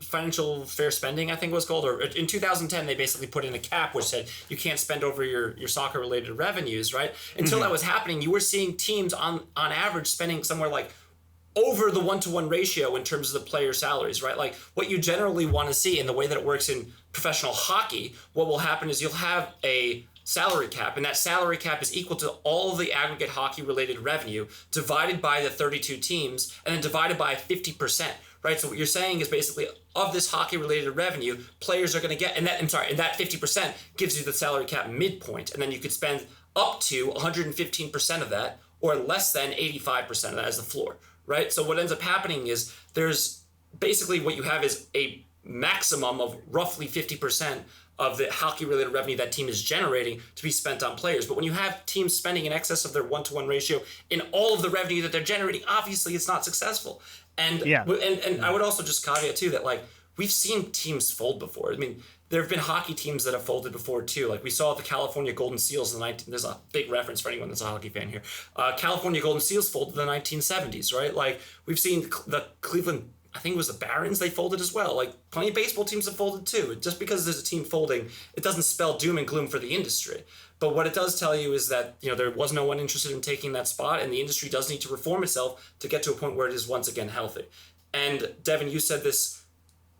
Financial fair spending, I think it was called. Or in 2010, they basically put in a cap which said you can't spend over your soccer related revenues, right? Until that was happening, you were seeing teams on average spending somewhere like over the 1-to-1 ratio in terms of the player salaries, right? Like, what you generally want to see in the way that it works in professional hockey, what will happen is you'll have a salary cap, and that salary cap is equal to all of the aggregate hockey related revenue divided by the 32 teams and then divided by 50%, right? So what you're saying is basically, of this hockey related revenue, players are going to get, and that 50% gives you the salary cap midpoint, and then you could spend up to 115% of that, or less than 85% of that as the floor, right? So what ends up happening is there's basically, what you have is a maximum of roughly 50% of the hockey-related revenue that team is generating to be spent on players. But when you have teams spending in excess of their 1-to-1 ratio in all of the revenue that they're generating, obviously it's not successful. And I would also just caveat too that, like, we've seen teams fold before. I mean, there have been hockey teams that have folded before too. Like, we saw the California Golden Seals in the there's a big reference for anyone that's a hockey fan here. California Golden Seals folded in the 1970s, right? Like, we've seen the Cleveland, I think it was the Barons, they folded as well. Like, plenty of baseball teams have folded too. Just because there's a team folding, it doesn't spell doom and gloom for the industry. But what it does tell you is that, you know, there was no one interested in taking that spot, and the industry does need to reform itself to get to a point where it is once again healthy. And Devin, you said this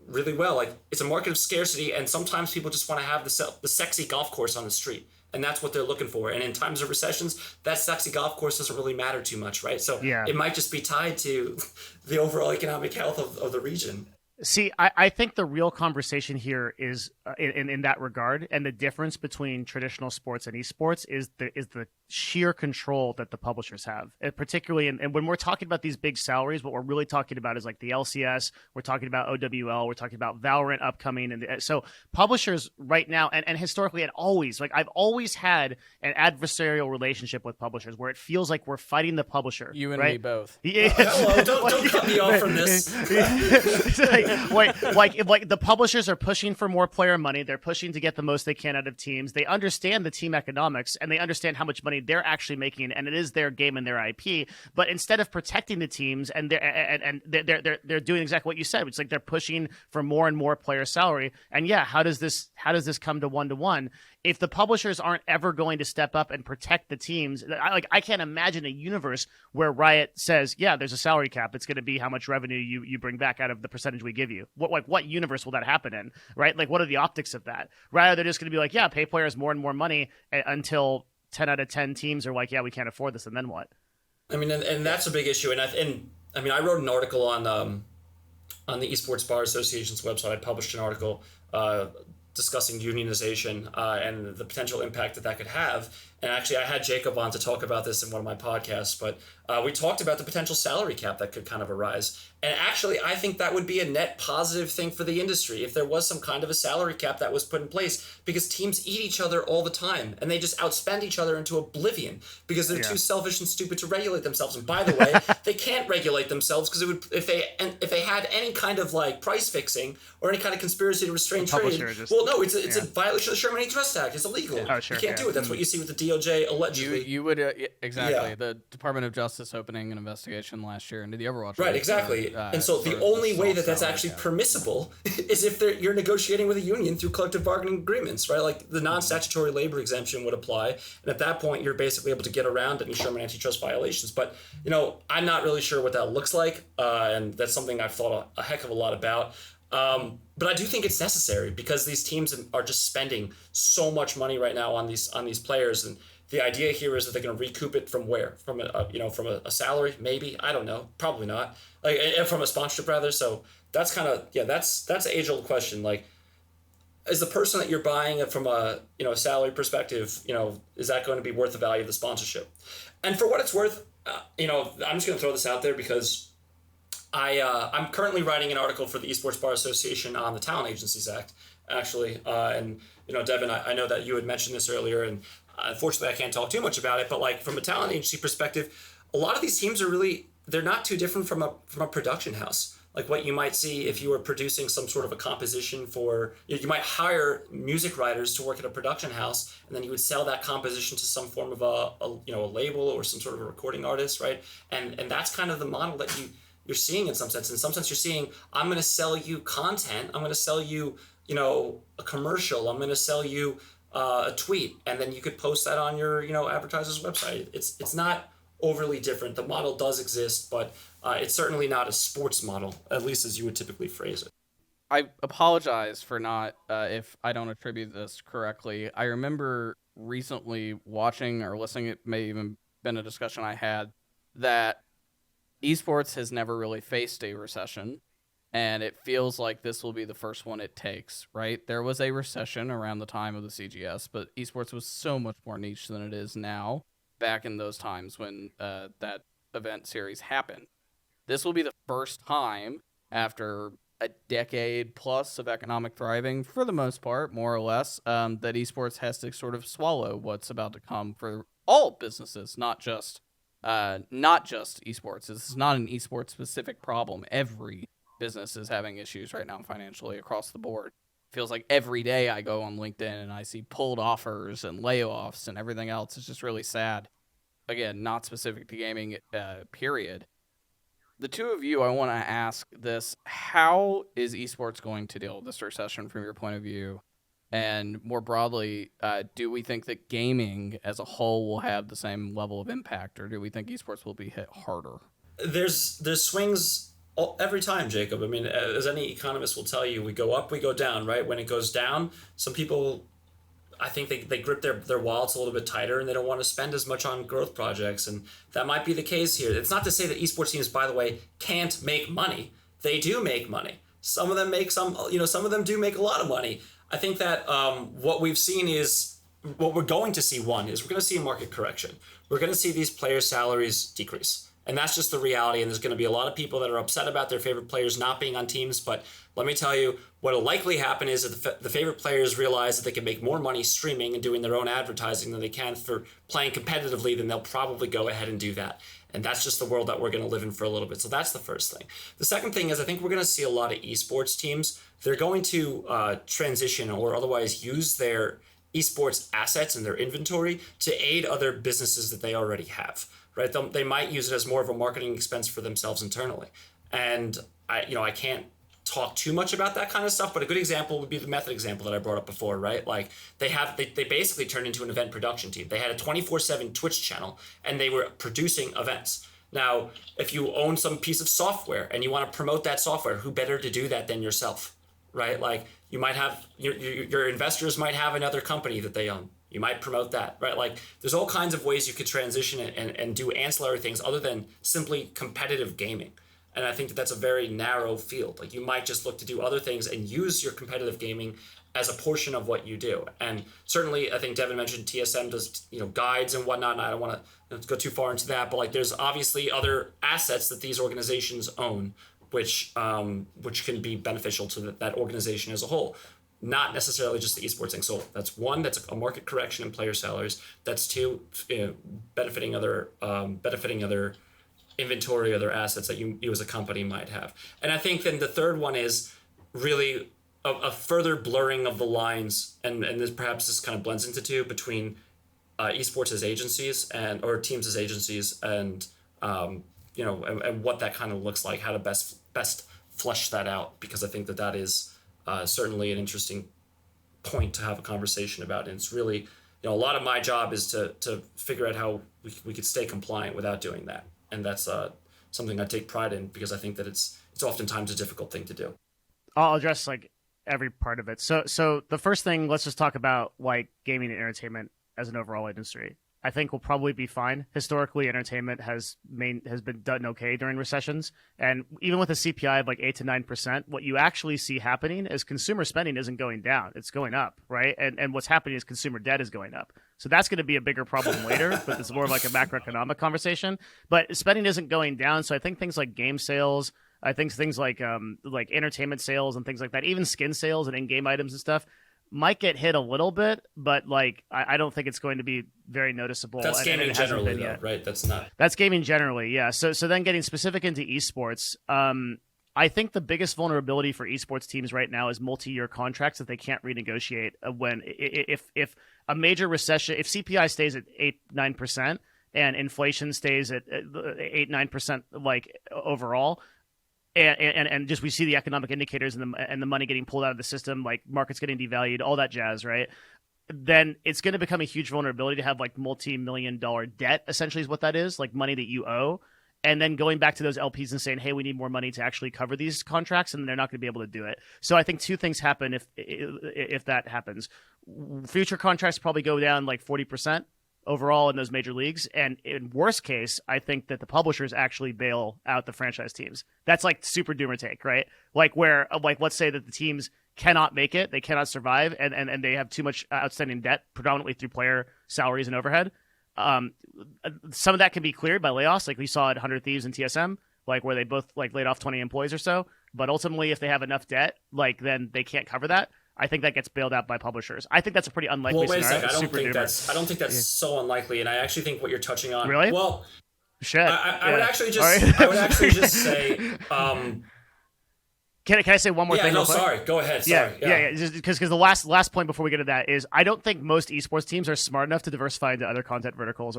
really well. Like, it's a market of scarcity, and sometimes people just want to have the sexy golf course on the street. And that's what they're looking for. And in times of recessions, that sexy golf course doesn't really matter too much, right? So it might just be tied to the overall economic health of the region. See, I think the real conversation here is in that regard, and the difference between traditional sports and esports is the sheer control that the publishers have, and particularly and when we're talking about these big salaries, what we're really talking about is like the LCS, we're talking about OWL, we're talking about Valorant upcoming, and so publishers right now, and historically, and always, like, I've always had an adversarial relationship with publishers where it feels like we're fighting the publisher. You and right? me both. Yeah. Hello, don't cut me off from this. like the publishers are pushing for more player money. They're pushing to get the most they can out of teams. They understand the team economics, and they understand how much money they're actually making, and it is their game and their IP. But instead of protecting the teams, and they're doing exactly what you said. It's like they're pushing for more and more player salary. And how does this come to 1-to-1? If the publishers aren't ever going to step up and protect the teams, I can't imagine a universe where Riot says, yeah, there's a salary cap. It's going to be how much revenue you bring back out of the percentage we give you. What universe will that happen in, right? Like, what are the optics of that? Rather, they're just going to be like, yeah, pay players more and more money until 10 out of 10 teams are like, yeah, we can't afford this, and then what? I mean, and that's a big issue. And I mean, I wrote an article on on the Esports Bar Association's website, I published an article discussing unionization and the potential impact that could have. And actually, I had Jacob on to talk about this in one of my podcasts, but we talked about the potential salary cap that could kind of arise. And actually, I think that would be a net positive thing for the industry if there was some kind of a salary cap that was put in place, because teams eat each other all the time and they just outspend each other into oblivion because they're too selfish and stupid to regulate themselves. And by the way, they can't regulate themselves because it would, if they had any kind of like price fixing or any kind of conspiracy to restrain trade. Well, no, it's a violation of the Sherman Antitrust Act. It's illegal. You can't do it. That's what you see with the DOJ allegedly. You would exactly. Yeah. The Department of Justice opening an investigation last year into the Overwatch. Right, exactly. And so the only way that's actually permissible is if you're negotiating with a union through collective bargaining agreements, right? Like the non-statutory labor exemption would apply, and at that point you're basically able to get around any Sherman antitrust violations. But I'm not really sure what that looks like, and that's something I've thought a heck of a lot about. But I do think it's necessary because these teams are just spending so much money right now on these players, and the idea here is that they're going to recoup it from where? From a salary, maybe, I don't know, probably not. Like from a sponsorship rather. So that's kind of that's an age old question. Like, is the person that you're buying it from a salary perspective, is that going to be worth the value of the sponsorship? And for what it's worth, I'm just going to throw this out there because I'm currently writing an article for the Esports Bar Association on the Talent Agencies Act, actually. And Devin, I know that you had mentioned this earlier, and unfortunately I can't talk too much about it. But like from a talent agency perspective, a lot of these teams they're not too different from a production house. Like what you might see if you were producing some sort of a composition for, you might hire music writers to work at a production house, and then you would sell that composition to some form of a label or some sort of a recording artist, right? And that's kind of the model that you're seeing in some sense. In some sense, you're seeing, I'm going to sell you content. I'm going to sell you, a commercial. I'm going to sell you a tweet, and then you could post that on your, advertiser's website. It's not overly different. The model does exist, but it's certainly not a sports model, at least as you would typically phrase it. I apologize for not, if I don't attribute this correctly. I remember recently watching or listening, it may even been a discussion I had, that esports has never really faced a recession, and it feels like this will be the first one it takes, right? There was a recession around the time of the CGS, but esports was so much more niche than it is now back in those times when that event series happened. This will be the first time after a decade plus of economic thriving, for the most part, more or less, that esports has to sort of swallow what's about to come for all businesses, not just esports. This is not an esports specific problem. Every business is having issues right now financially across the board. Feels like every day I go on LinkedIn and I see pulled offers and layoffs and everything else. It's just really sad. Again, not specific to gaming, period. The two of you, I want to ask this. How is esports going to deal with this recession from your point of view? And more broadly, do we think that gaming as a whole will have the same level of impact, or do we think esports will be hit harder? There's swings every time, Jacob. I mean, as any economist will tell you, we go up, we go down, right? When it goes down, some people, I think they grip their wallets a little bit tighter and they don't want to spend as much on growth projects. And that might be the case here. It's not to say that esports teams, by the way, can't make money. They do make money. Some of them some of them do make a lot of money. I think that what we've seen is, what we're going to see, we're going to see a market correction. We're going to see these players' salaries decrease. And that's just the reality. And there's going to be a lot of people that are upset about their favorite players not being on teams. But let me tell you, what will likely happen is that the favorite players realize that they can make more money streaming and doing their own advertising than they can for playing competitively. Then they'll probably go ahead and do that. And that's just the world that we're going to live in for a little bit. So that's the first thing. The second thing is, I think we're going to see a lot of esports teams. They're going to transition or otherwise use their esports assets and their inventory to aid other businesses that they already have. Right? They might use it as more of a marketing expense for themselves internally. And I can't talk too much about that kind of stuff, but a good example would be the Method example that I brought up before, right? Like they basically turned into an event production team. They had a 24/7 Twitch channel and they were producing events. Now, if you own some piece of software and you want to promote that software, who better to do that than yourself, right? Like you might have, your investors might have another company that they own. You might promote that, right? Like there's all kinds of ways you could transition and do ancillary things other than simply competitive gaming. And I think that that's a very narrow field. Like, you might just look to do other things and use your competitive gaming as a portion of what you do. And certainly, I think Devin mentioned TSM does, guides and whatnot, and I don't want to go too far into that, but like, there's obviously other assets that these organizations own, which can be beneficial to that organization as a whole. Not necessarily just the esports thing. So that's one, that's a market correction in player salaries. That's two, benefiting other inventory, other assets that you as a company might have. And I think then the third one is really a further blurring of the lines, and this kind of blends into two, between esports as agencies or teams as agencies, and and what that kind of looks like, how to best flesh that out, because I think that is certainly an interesting point to have a conversation about. And it's really, a lot of my job is to figure out how we could stay compliant without doing that. And that's something I take pride in, because I think that it's oftentimes a difficult thing to do. I'll address like every part of it. So the first thing, let's just talk about like gaming and entertainment as an overall industry. I think we'll probably be fine. Historically, entertainment has been done okay during recessions, and even with a CPI of like 8 to 9%, what you actually see happening is consumer spending isn't going down; it's going up, right? And what's happening is consumer debt is going up. So that's going to be a bigger problem later, but it's more of like a macroeconomic conversation. But spending isn't going down, so I think things like game sales, I think things like entertainment sales and things like that, even skin sales and in-game items and stuff, might get hit a little bit, but like I don't think it's going to be very noticeable. That's gaming generally, though, right? That's gaming generally, yeah. So then getting specific into esports, I think the biggest vulnerability for esports teams right now is multi-year contracts that they can't renegotiate if a major recession, if CPI stays at 8-9% and inflation stays at 8-9% like overall. And just we see the economic indicators and the money getting pulled out of the system, like markets getting devalued, all that jazz, right? Then it's going to become a huge vulnerability to have like multi-million-dollar debt, essentially is what that is, like money that you owe. And then going back to those LPs and saying, hey, we need more money to actually cover these contracts, and they're not going to be able to do it. So I think two things happen if that happens. Future contracts probably go down like 40%. Overall in those major leagues, and in worst case, I think that the publishers actually bail out the franchise teams. That's like super doomer take, right? Like where, like let's say that the teams cannot make it, they cannot survive, and they have too much outstanding debt, predominantly through player salaries and overhead. Some of that can be cleared by layoffs, like we saw at 100 Thieves and TSM, like where they both like laid off 20 employees or so. But ultimately, if they have enough debt, like then they can't cover that. I think that gets bailed out by publishers. I think that's a pretty unlikely scenario. Well, wait a second. I don't think that's so unlikely, and I actually think what you're touching on. Really? Well, shit. I would actually just say. Can I say one more thing? No, sorry. Go ahead. Sorry. Yeah. Just because the last point before we get to that is I don't think most esports teams are smart enough to diversify into other content verticals.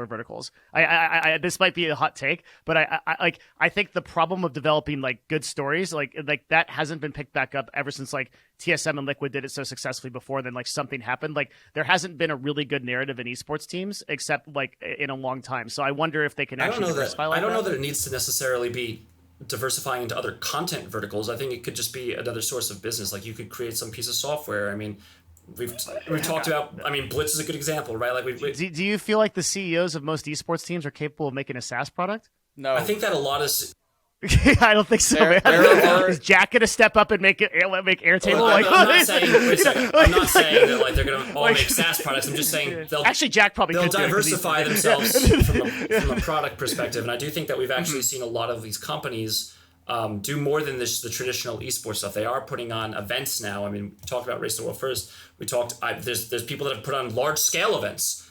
I this might be a hot take, but I think the problem of developing like good stories like that hasn't been picked back up ever since like TSM and Liquid did it so successfully before. Then like something happened. Like there hasn't been a really good narrative in esports teams except like in a long time. So I wonder if they can actually diversify. I don't know that it needs to necessarily be diversifying into other content verticals. I think it could just be another source of business. Like you could create some piece of software. I mean, we've talked about. I mean, Blitz is a good example, right? Like, do you feel like the CEOs of most esports teams are capable of making a SaaS product? No, I think that a lot of. I don't think so, man. Is Jack gonna step up and make Airtable? Well, I'm not saying that like they're gonna all make SaaS products. I'm just saying Jack probably they'll diversify themselves from a product perspective. And I do think that we've actually seen a lot of these companies do more than the traditional esports stuff. They are putting on events now. I mean, we talked about Race to the World first. We talked. There's people that have put on large scale events.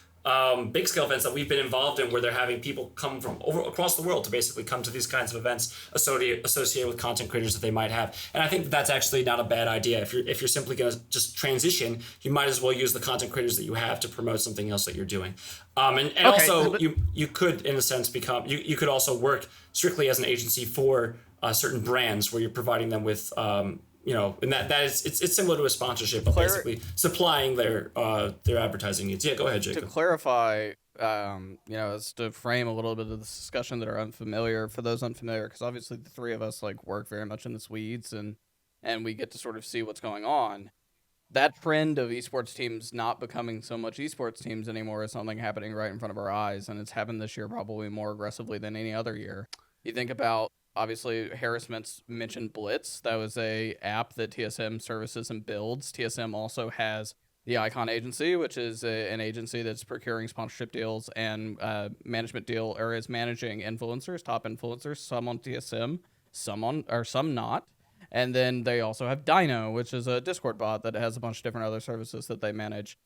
Big scale events that we've been involved in where they're having people come from across the world to basically come to these kinds of events associated with content creators that they might have. And I think that's actually not a bad idea. If you're simply going to just transition, you might as well use the content creators that you have to promote something else that you're doing. Also you could in a sense become you could also work strictly as an agency for certain brands where you're providing them with and that is it's similar to a sponsorship, but basically supplying their advertising needs. Yeah, go ahead, Jacob. To clarify, as to frame a little bit of this discussion that are unfamiliar, for those unfamiliar, because obviously the three of us like work very much in the weeds and we get to sort of see what's going on. That trend of esports teams not becoming so much esports teams anymore is something happening right in front of our eyes, and it's happened this year probably more aggressively than any other year. You think about obviously Harris mentioned Blitz. That was a app that TSM services and builds. TSM also has the Icon Agency, which is an agency that's procuring sponsorship deals and management deal, or is managing influencers, top influencers, some on TSM, some not. And then they also have Dino, which is a Discord bot that has a bunch of different other services that they manage.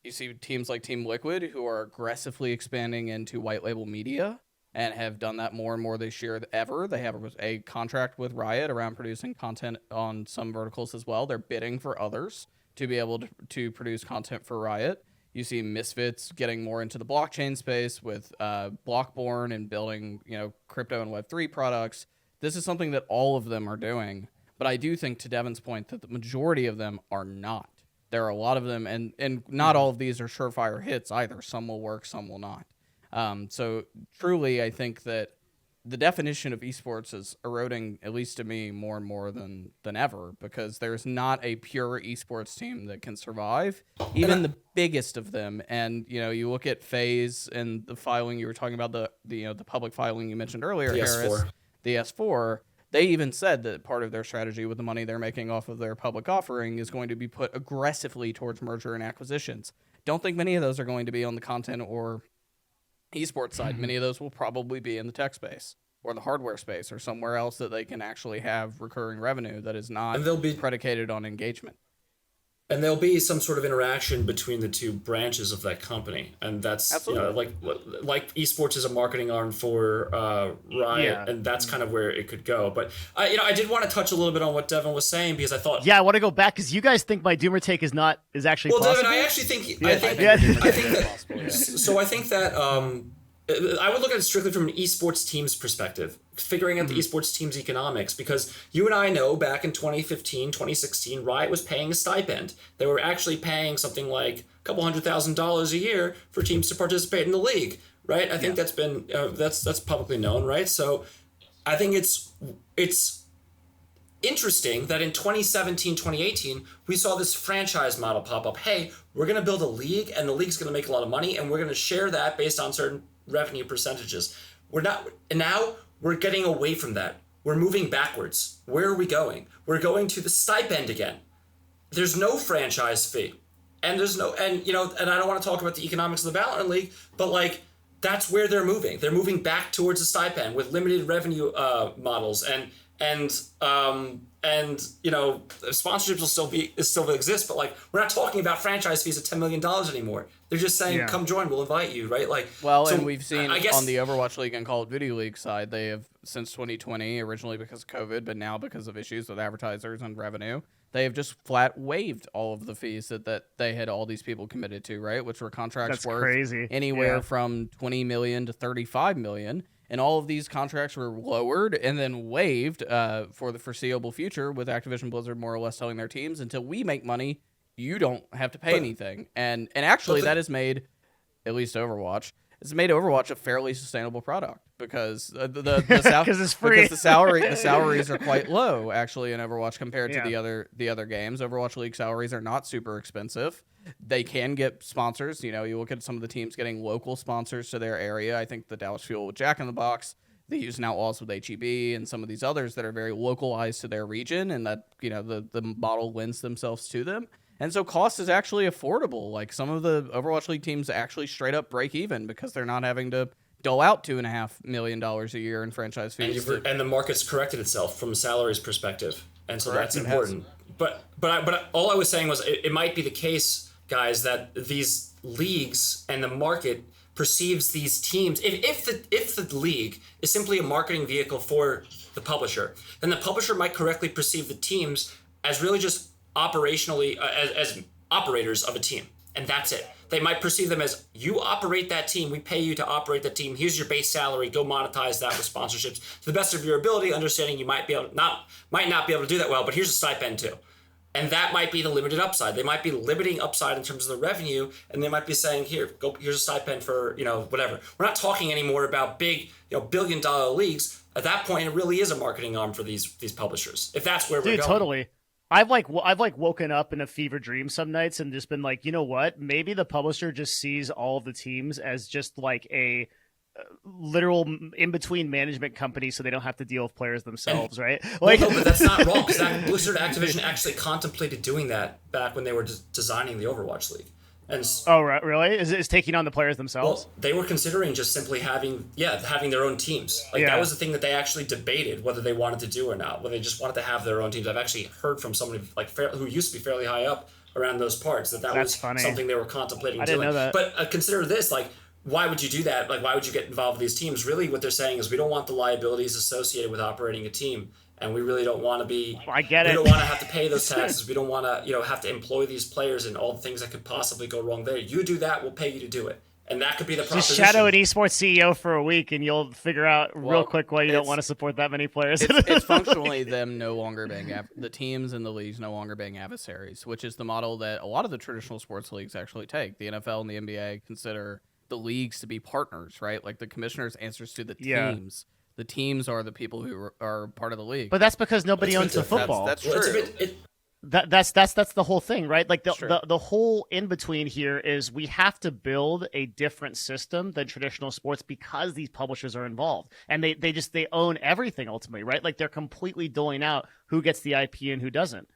You see teams like Team Liquid, who are aggressively expanding into white label media and have done that more and more this year than ever. They have a contract with Riot around producing content on some verticals as well. They're bidding for others to be able to produce content for Riot. You see Misfits getting more into the blockchain space with Blockborn and building, crypto and Web3 products. This is something that all of them are doing. But I do think, to Devin's point, that the majority of them are not. There are a lot of them, and not all of these are surefire hits either. Some will work, some will not. So truly, I think that the definition of esports is eroding, at least to me, more and more than ever, because there's not a pure esports team that can survive, even the biggest of them. And you look at FaZe and the filing you were talking about, the public filing you mentioned earlier, the Harris, S4. the S4. They even said that part of their strategy with the money they're making off of their public offering is going to be put aggressively towards merger and acquisitions. Don't think many of those are going to be on the content or esports side. Many of those will probably be in the tech space or the hardware space or somewhere else that they can actually have recurring revenue that is not predicated on engagement. And there'll be some sort of interaction between the two branches of that company, and that's like esports is a marketing arm for Riot, and that's kind of where it could go. But I did want to touch a little bit on what Devin was saying, because I thought I want to go back because you guys think my Doomer take is actually possible. Devin, I actually think I think that. So I think that I would look at it strictly from an esports team's perspective, figuring out the esports team's economics, because you and I know back in 2015, 2016, Riot was paying a stipend. They were actually paying something like a couple $100,000 a year for teams to participate in the league, right? I think that's been that's publicly known, right? So I think it's interesting that in 2017, 2018, we saw this franchise model pop up. Hey, we're going to build a league, and the league's going to make a lot of money, and we're going to share that based on certain revenue percentages. And now we're getting away from that. We're moving backwards. Where are we going? We're going to the stipend again. There's no franchise fee, and and I don't want to talk about the economics of the Valorant League, but that's where they're moving. They're moving back towards a stipend with limited revenue models, and sponsorships will still exist, but we're not talking about franchise fees of $10 million anymore. They're just saying, come join, we'll invite you, right? And we've seen on the Overwatch League and Call of Duty League side, they have, since 2020, originally because of COVID, but now because of issues with advertisers and revenue, they have just flat waived all of the fees that they had all these people committed to, right? Which were contracts worth anywhere from 20 million to 35 million. And all of these contracts were lowered and then waived for the foreseeable future, with Activision Blizzard more or less telling their teams, until we make money, you don't have to pay anything. And actually, that has made, at least Overwatch, it's made Overwatch a fairly sustainable product, because because it's free. Because the salaries are quite low actually in Overwatch compared to the other games. Overwatch League salaries are not super expensive. They can get sponsors. You look at some of the teams getting local sponsors to their area. I think the Dallas Fuel with Jack in the Box. They use Outlaws with HEB, and some of these others that are very localized to their region, and that the model lends themselves to them. And so cost is actually affordable. Some of the Overwatch League teams actually straight up break even because they're not having to dole out $2.5 million a year in franchise fees. And the market's corrected itself from a salaries perspective, and so that's important. But all I was saying was it might be the case, guys, that these leagues and the market perceives these teams. If the league is simply a marketing vehicle for the publisher, then the publisher might correctly perceive the teams as really just operationally as operators of a team, and that's it. They might perceive them as, you operate that team, we pay you to operate that team, here's your base salary, go monetize that with sponsorships to the best of your ability, understanding you might not be able to do that well, but here's a stipend too. And that might be the limited upside. They might be limiting upside in terms of the revenue, and they might be saying, here's a stipend for whatever. We're not talking anymore about big billion-dollar leagues. At that point, it really is a marketing arm for these publishers, if that's where we're going. Totally. I've woken up in a fever dream some nights and just been like, you know what? Maybe the publisher just sees all of the teams as just like a literal in between management companies so they don't have to deal with players themselves, right? Well, no, but that's not wrong, because Blizzard Activision actually contemplated doing that back when they were designing the Overwatch League. And oh, right, really? Is taking on the players themselves? Well, they were considering just simply having their own teams. Like that was the thing that they actually debated whether they wanted to do or not, whether they just wanted to have their own teams. I've actually heard from somebody who used to be fairly high up around those parts that was funny. Something they were contemplating doing. I didn't know that. But consider this, why would you do that? Why would you get involved with these teams? Really, what they're saying is we don't want the liabilities associated with operating a team. And we really don't want to be. I get it. We don't want to have to pay those taxes. We don't want to, have to employ these players and all the things that could possibly go wrong there. You do that, we'll pay you to do it, and that could be the proposition. Just shadow an esports CEO for a week, and you'll figure out real quick why you don't want to support that many players. It's functionally them no longer being the teams and the leagues no longer being adversaries, which is the model that a lot of the traditional sports leagues actually take. The NFL and the NBA consider the leagues to be partners, right? Like the commissioners answers to the teams. The teams are the people who are part of the league. But that's because nobody owns the football. That's true. That's the whole thing, right? Like the whole in between here is we have to build a different system than traditional sports because these publishers are involved and they own everything ultimately, right? Like they're completely doling out who gets the IP and who doesn't,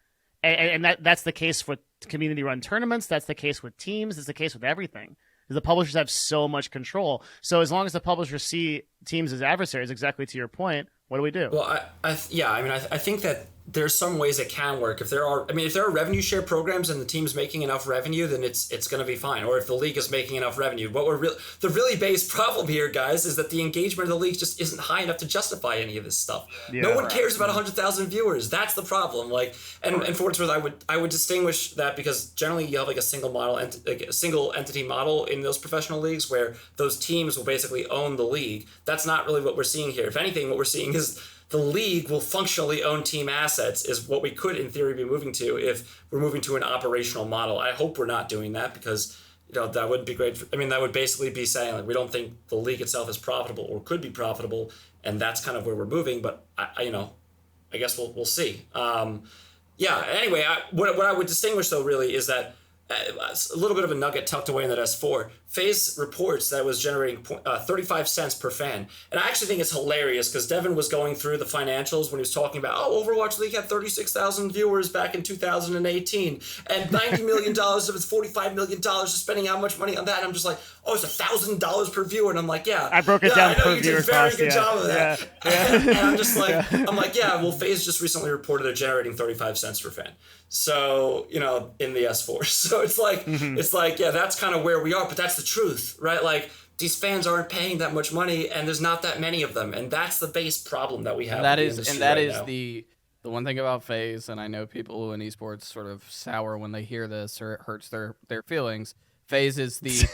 and that's the case with community run tournaments. That's the case with teams. It's the case with everything. The publishers have so much control. So as long as the publishers see teams as adversaries, exactly to your point, what do we do? Well, I think that there's some ways it can work. If there are revenue share programs and the team's making enough revenue, then it's going to be fine. Or if the league is making enough revenue. The really base problem here, guys, is that the engagement of the league just isn't high enough to justify any of this stuff. Yeah, no one cares about 100,000 viewers. That's the problem. And for what it's worth, I would distinguish that because generally you have a single entity model in those professional leagues where those teams will basically own the league. That's not really what we're seeing here. If anything, what we're seeing is the league will functionally own team assets is what we could in theory be moving to if we're moving to an operational model. I hope we're not doing that because that wouldn't be great. That would basically be saying we don't think the league itself is profitable or could be profitable, and that's kind of where we're moving. But I guess we'll see. Anyway, what I would distinguish though really is that a little bit of a nugget tucked away in that S4. FaZe reports that it was generating 35 cents per fan. And I actually think it's hilarious because Devin was going through the financials when he was talking about, Overwatch League had 36,000 viewers back in 2018 and $90 million of its $45 million is spending how much money on that? And I'm just like, it's $1,000 per viewer. And I'm like, I broke it down per viewer cost. You did a very good job of that. And I'm just like, FaZe just recently reported they're generating 35 cents per fan. So, in the S4. So it's like, that's kind of where we are, but that's the truth, right? These fans aren't paying that much money and there's not that many of them. And that's the base problem that we have. That is the one thing about FaZe. And I know people in esports sort of sour when they hear this or it hurts their feelings. FaZe is the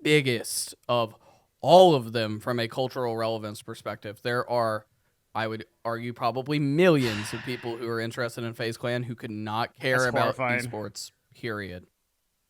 biggest of all of them from a cultural relevance perspective. There are, I would argue, probably millions of people who are interested in FaZe Clan who could not care about esports, period.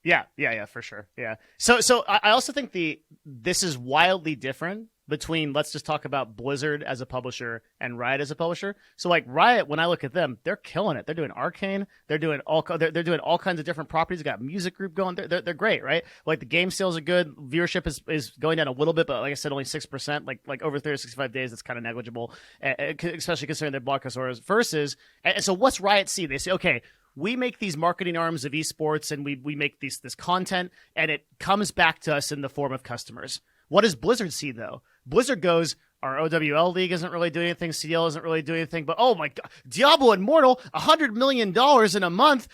Yeah, for sure. Yeah. So I also think this is wildly different between, let's just talk about Blizzard as a publisher and Riot as a publisher. So Riot, when I look at them, they're killing it. They're doing Arcane. They're doing all kinds of different properties. They got music group going. They're great, right? The game sales are good. Viewership is going down a little bit, but like I said, only 6%. Like over 365 days, that's kind of negligible, especially considering their broadcast orders versus. And so what's Riot see? They say, okay, we make these marketing arms of esports and we make this content and it comes back to us in the form of customers. What does Blizzard see though? Blizzard goes, our OWL league isn't really doing anything. CL isn't really doing anything. But oh my God, Diablo Immortal, $100 million in a month.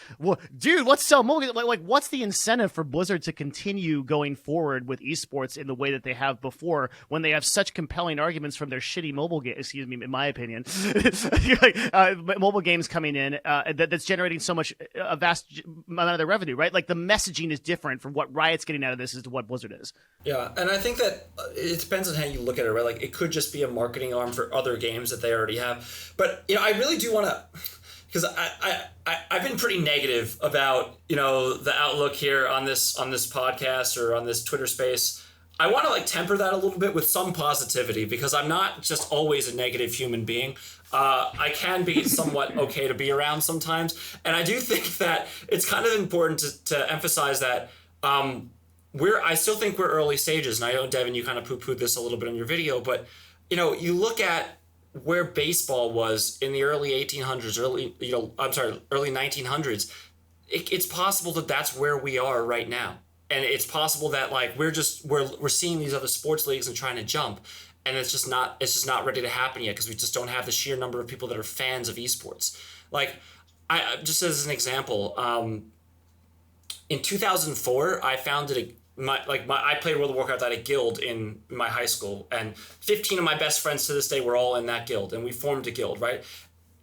Dude, let's sell more. What's the incentive for Blizzard to continue going forward with esports in the way that they have before when they have such compelling arguments from their shitty mobile game? Excuse me, in my opinion, mobile games coming in that's generating so much a vast amount of their revenue, right? The messaging is different from what Riot's getting out of this as to what Blizzard is. Yeah, and I think that it depends on how you look at it, right? It could just be a marketing arm for other games that they already have. But, I really do want to, because I've been pretty negative about, the outlook here on this podcast or on this Twitter space. I want to temper that a little bit with some positivity because I'm not just always a negative human being. I can be somewhat okay to be around sometimes. And I do think that it's kind of important to emphasize that I still think we're early stages, and I know, Devin, you kind of poo-pooed this a little bit in your video, but you look at where baseball was in the early 1800s, early 1900s. It's possible that that's where we are right now, and it's possible that like we're seeing these other sports leagues and trying to jump, and it's just not ready to happen yet because we just don't have the sheer number of people that are fans of esports. Like, I just as an example, in 2004, I founded I played World of Warcraft at a guild in my high school, and 15 of my best friends to this day were all in that guild, and we formed a guild, right?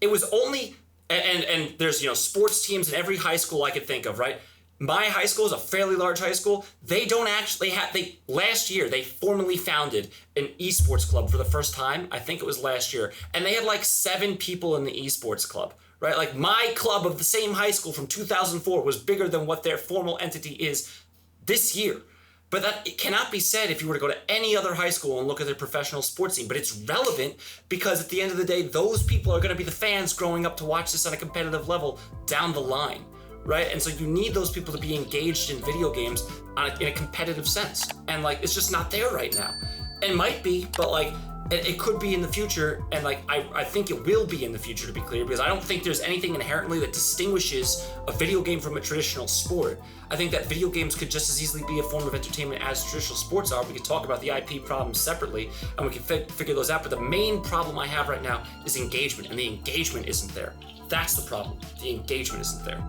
It was only, and there's, sports teams in every high school I could think of, right? My high school is a fairly large high school. Last year, they formally founded an esports club for the first time. I think it was last year. And they had like 7 people in the esports club, right? Like my club of the same high school from 2004 was bigger than what their formal entity is this year. But it cannot be said if you were to go to any other high school and look at their professional sports team. But it's relevant because at the end of the day, those people are going to be the fans growing up to watch this on a competitive level down the line, right? And so you need those people to be engaged in video games in a competitive sense. And like, it's just not there right now. It might be, but like, it could be in the future, and like I think it will be in the future, to be clear, because I don't think there's anything inherently that distinguishes a video game from a traditional sport. I think that video games could just as easily be a form of entertainment as traditional sports are. We could talk about the IP problems separately, and we can figure those out, but the main problem I have right now is engagement, and the engagement isn't there. That's the problem. The engagement isn't there.